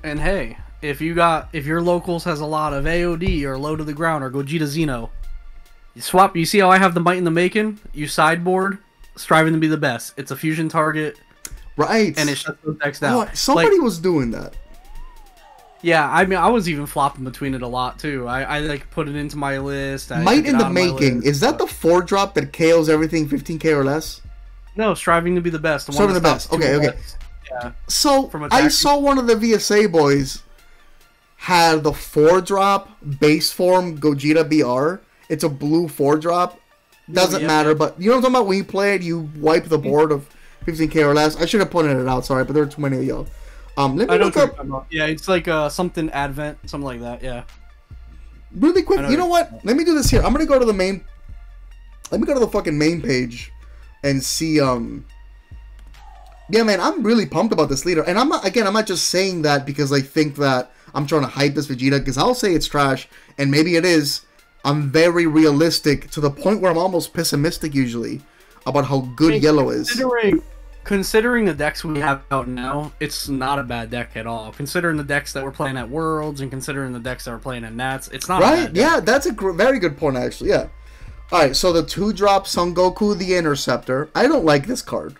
And hey... If your locals has a lot of AOD or low to the ground or Gogeta Xeno, you swap. You see how I have the Might in the Making? You sideboard, striving to be the best. It's a fusion target, right? And it shuts those decks down. Oh, somebody was doing that. Yeah, I mean, I was even flopping between it a lot too. I like put it into my list. Might in the Making, is that the 4-drop that KOs everything 15k or less? No, striving to be the best. Striving the best. Okay. Yeah. So I saw one of the VSA boys had the 4-drop base form Gogeta BR. It's a blue 4-drop. Doesn't matter, but you know what I'm talking about? When you play it, you wipe the board of 15k or less. I should have pointed it out, sorry, but there are too many of y'all. Let me look up. Yeah, it's like something Advent, something like that. Yeah. Really quick, you know what? Let me do this here. I'm gonna go to the main. Let me go to the fucking main page, and see. Yeah, man, I'm really pumped about this leader, and I'm not just saying that because I think that I'm trying to hype this Vegeta, because I'll say it's trash, and maybe it is. I'm very realistic to the point where I'm almost pessimistic usually about how good yellow is. considering the decks we have out now, it's not a bad deck at all. Considering the decks that we're playing at Worlds and considering the decks that we're playing at Nats, it's not a bad deck. Yeah, that's a very good point, actually. Yeah. All right, so the 2-drop Son Goku the Interceptor. I don't like this card.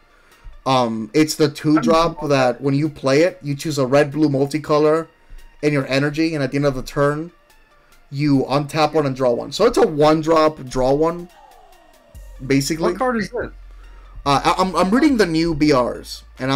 It's the 2-drop that when you play it, you choose a red-blue multicolor in your energy, and at the end of the turn, you untap one and draw one. So it's a 1-drop, draw one, basically. What card is this? I'm reading the new BRs, and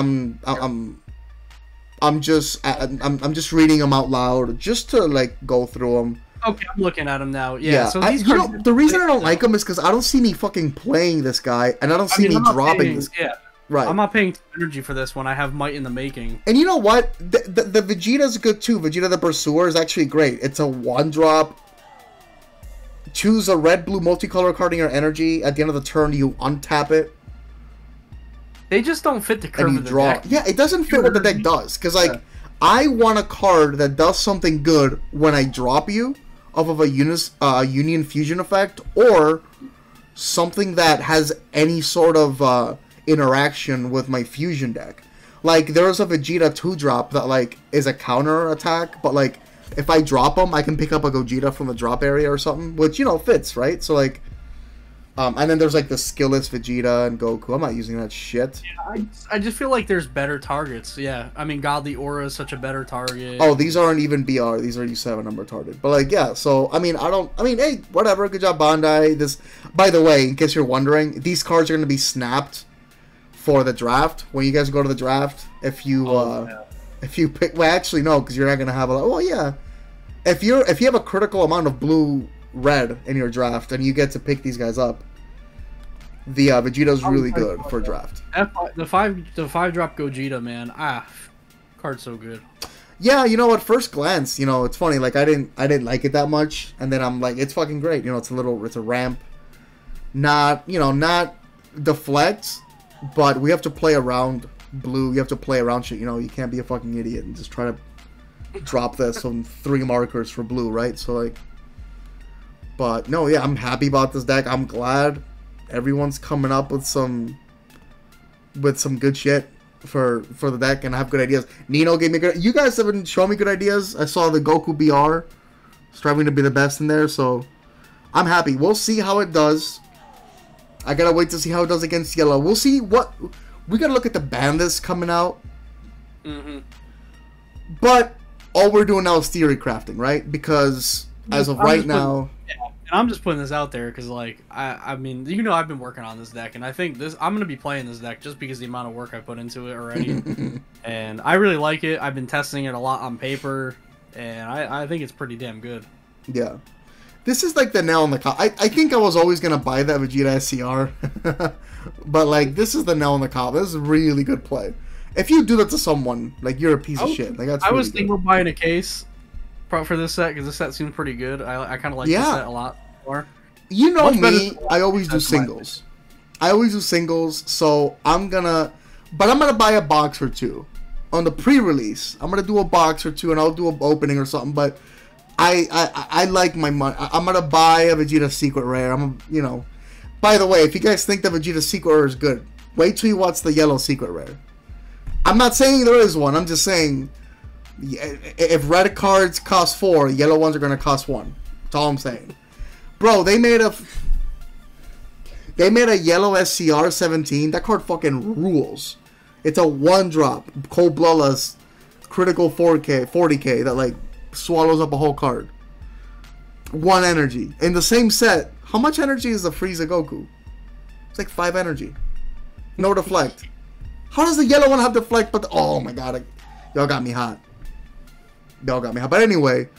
I'm just reading them out loud just to like go through them. Okay, I'm looking at them now. Yeah. So these cards, the reason I don't like them is because I don't see me fucking playing this guy, and I don't see me dropping this. Yeah. Right. I'm not paying energy for this when I have Might in the Making. And you know what? The Vegeta's good too. Vegeta the Pursuer is actually great. It's a 1-drop. Choose a red-blue multicolor card in your energy. At the end of the turn, you untap it. They just don't fit the curve and you of the draw. deck. Yeah, it doesn't fit what the deck does. Because, like, I want a card that does something good when I drop you off of a Union Fusion effect, or something that has any sort of interaction with my Fusion deck. Like, there's a Vegeta 2-drop that, like, is a counter attack, but, like, if I drop them, I can pick up a Gogeta from the drop area or something, which, you know, fits, right? So, like, and then there's, like, the skillless Vegeta and Goku. I'm not using that shit. Yeah, I just feel like there's better targets. Yeah, I mean, Godly Aura is such a better target. Oh, these aren't even BR. These are U7 I'm retarded. But, like, yeah, so, I mean, hey, whatever. Good job, Bandai. This, by the way, in case you're wondering, these cards are going to be snapped for the draft. When you guys go to the draft, if you pick, well, actually, no, because you're not going to have a lot. Well, yeah. If you have a critical amount of blue-red in your draft, and you get to pick these guys up, the Vegeta's really good for draft. The 5-drop Gogeta, man. Card's so good. Yeah, you know, at first glance, you know, it's funny. Like, I didn't like it that much, and then I'm like, it's fucking great. You know, it's a ramp, not deflect, but we have to play around blue. You have to play around shit. You know, you can't be a fucking idiot and just try to drop this on 3 markers for blue, right? So like, but no, yeah, I'm happy about this deck. I'm glad everyone's coming up with some good shit for the deck, and I have good ideas. Nino gave me good. You guys have been showing me good ideas. I saw the Goku BR striving to be the best in there, so I'm happy. We'll see how it does. I gotta wait to see how it does against Yellow. We'll see what we gotta look at the ban list coming out. But all we're doing now is theory crafting, right? Because as of right now. I'm just putting this out there because, like, I mean, you know, I've been working on this deck, and I think I'm going to be playing this deck just because of the amount of work I put into it already. And I really like it. I've been testing it a lot on paper, and I think it's pretty damn good. Yeah. This is, like, the nail in the coffin. I think I was always going to buy that Vegeta SCR. But, like, this is the nail in the coffin. This is a really good play. If you do that to someone, like, you're a piece of shit. Like, that's I was thinking of buying a case for this set because this set seems pretty good. I kind of like this set a lot more. You know me, I always do singles. So I'm gonna buy a box or two on the pre-release. I'm gonna do a box or two, and I'll do an opening or something. But I like my money. I'm gonna buy a Vegeta Secret Rare. You know. By the way, if you guys think the Vegeta Secret Rare is good, wait till you watch the Yellow Secret Rare. I'm not saying there is one. I'm just saying, if red cards cost 4, yellow ones are gonna cost 1. That's all I'm saying. Bro, they made a yellow SCR 17. That card fucking rules. It's a 1-drop, cold bloodless, critical 40k that like swallows up a whole card. 1 energy in the same set. How much energy is the Frieza Goku? It's like 5 energy. No deflect. How does the yellow one have deflect? But oh my god, y'all got me hot. But anyway,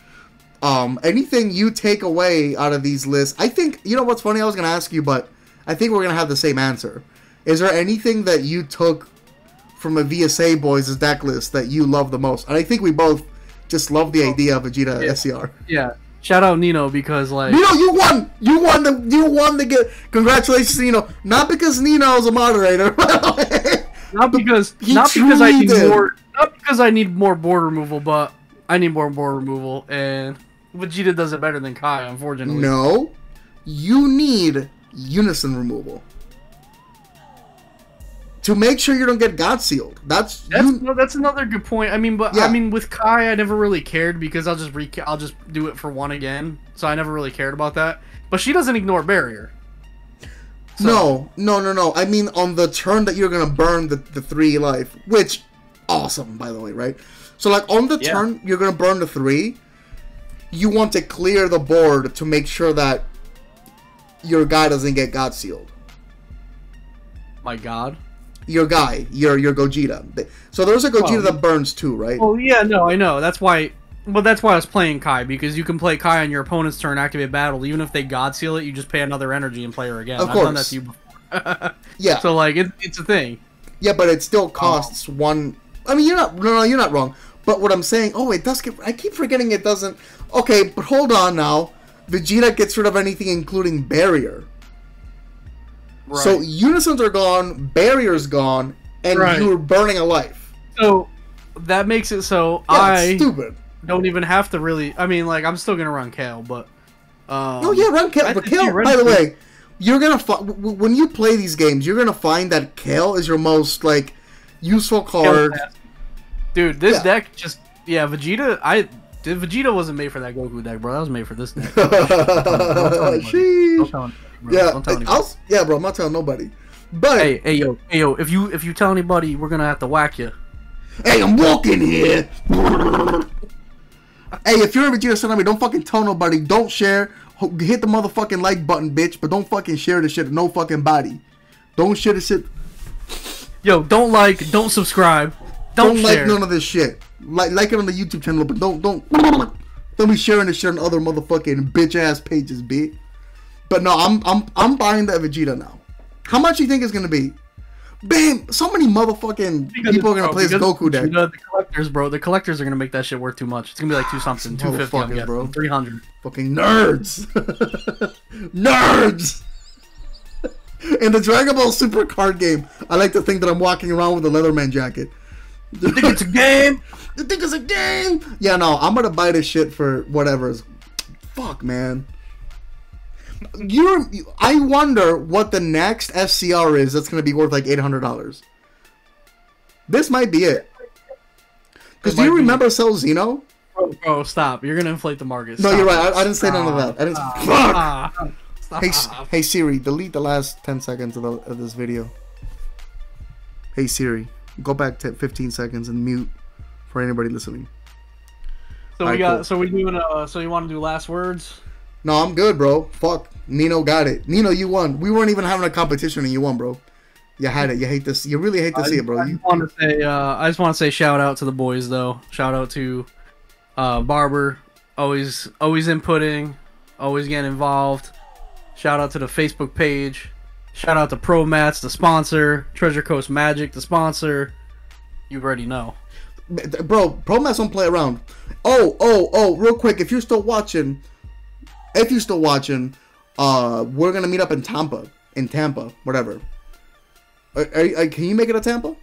anything you take away out of these lists? I think, you know what's funny? I was gonna ask you, but I think we're gonna have the same answer. Is there anything that you took from a VSA Boys' deck list that you love the most? And I think we both just love the idea of Vegeta SCR. Yeah. Shout out Nino because like Nino, you won. You won the get. Congratulations, Nino. Not because Nino's a moderator. Not because I need more board removal, but I need more board removal, and Vegeta does it better than Kai, unfortunately. No, you need unison removal. to make sure you don't get God sealed. That's another good point. I mean, but Yeah. I mean, with Kai, I never really cared because I'll just do it for one again. So I never really cared about that. But she doesn't ignore barrier. So, No. I mean, on the turn that you're gonna burn the 3 life, which awesome, by the way, right? So like on the turn you're gonna burn the 3, you want to clear the board to make sure that your guy doesn't get God sealed. My God. Your guy, your Gogeta. So there's a Gogeta that burns too, right? Oh yeah, no, I know. That's why. Well, that's why I was playing Kai, because you can play Kai on your opponent's turn, activate battle. Even if they God seal it, you just pay another energy and play her again. Of I've done course. that to you before. Yeah. So like it's a thing. Yeah, but it still costs 1. I mean, you're not wrong. But what I'm saying, it does get. I keep forgetting it doesn't. Okay, but hold on now. Vegeta gets rid of anything, including barrier. Right. So unisons are gone, barrier's gone, and you're burning a life. So that makes it so It's stupid. Don't even have to really. I mean, like, I'm still gonna run Kale, but. Run Kale. But Kale, by the way, you're gonna when you play these games, you're gonna find that Kale is your most like useful card. Dude, this deck just Vegeta. Vegeta wasn't made for that Goku deck, bro. That was made for this deck. Don't tell anybody, bro. Don't tell anybody. Bro, I'm not telling nobody. But hey, yo, if you tell anybody, we're gonna have to whack you. Hey, I'm walking here. Hey, if you're a Vegeta Tsunami, don't fucking tell nobody. Don't share. Hit the motherfucking like button, bitch. But don't fucking share the shit to no fucking body. Don't share the shit. Yo, don't like, don't subscribe, don't share. Like none of this shit. Like it on the YouTube channel, but don't be sharing this shit on other motherfucking bitch ass pages, bitch. But no, I'm buying that Vegeta now. How much do you think it's gonna be? Bam! So many motherfucking people are gonna play this Goku deck. The collectors, bro. The collectors are gonna make that shit worth too much. It's gonna be like 2 something, 250, bro. 300. Fucking nerds, nerds. In the Dragon Ball Super card game, I like to think that I'm walking around with a Leatherman jacket. You think it's a game? You think it's a game? Yeah, no, I'm gonna buy this shit for whatever. Fuck, man. I wonder what the next SCR is that's gonna be worth like $800. This might be it. Because do you remember Cell Xeno? Bro, stop! You're gonna inflate the market. No, you're right. I didn't say none of that. I didn't. Fuck. Stop. Hey Siri, delete the last 10 seconds of this video. Hey Siri, go back to 15 seconds and mute for anybody listening. So All we right, got. cool. So we doing. So you want to do last words? No, I'm good, bro. Fuck. Nino got it. Nino, you won. We weren't even having a competition and you won, bro. You had it. You hate this. You really hate to see it, bro. I just want to say shout out to the boys, though. Shout out to Barber. Always inputting. Always getting involved. Shout out to the Facebook page. Shout out to Pro Mats, the sponsor. Treasure Coast Magic, the sponsor. You already know. Bro, Pro Mats don't play around. Oh, real quick, if you're still watching, we're gonna meet up in Tampa, whatever. Can you make it to Tampa?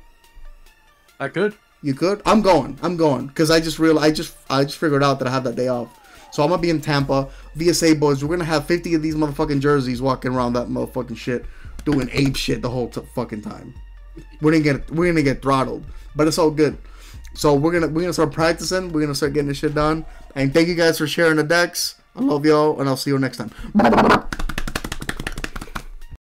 I could. You could? I'm going, because I just figured out that I have that day off. So I'm gonna be in Tampa, VSA boys. We're gonna have 50 of these motherfucking jerseys walking around that motherfucking shit, doing ape shit the whole fucking time. We're gonna get throttled, but it's all good. So we're gonna start practicing. We're gonna start getting this shit done. And thank you guys for sharing the decks. I love y'all, and I'll see you next time.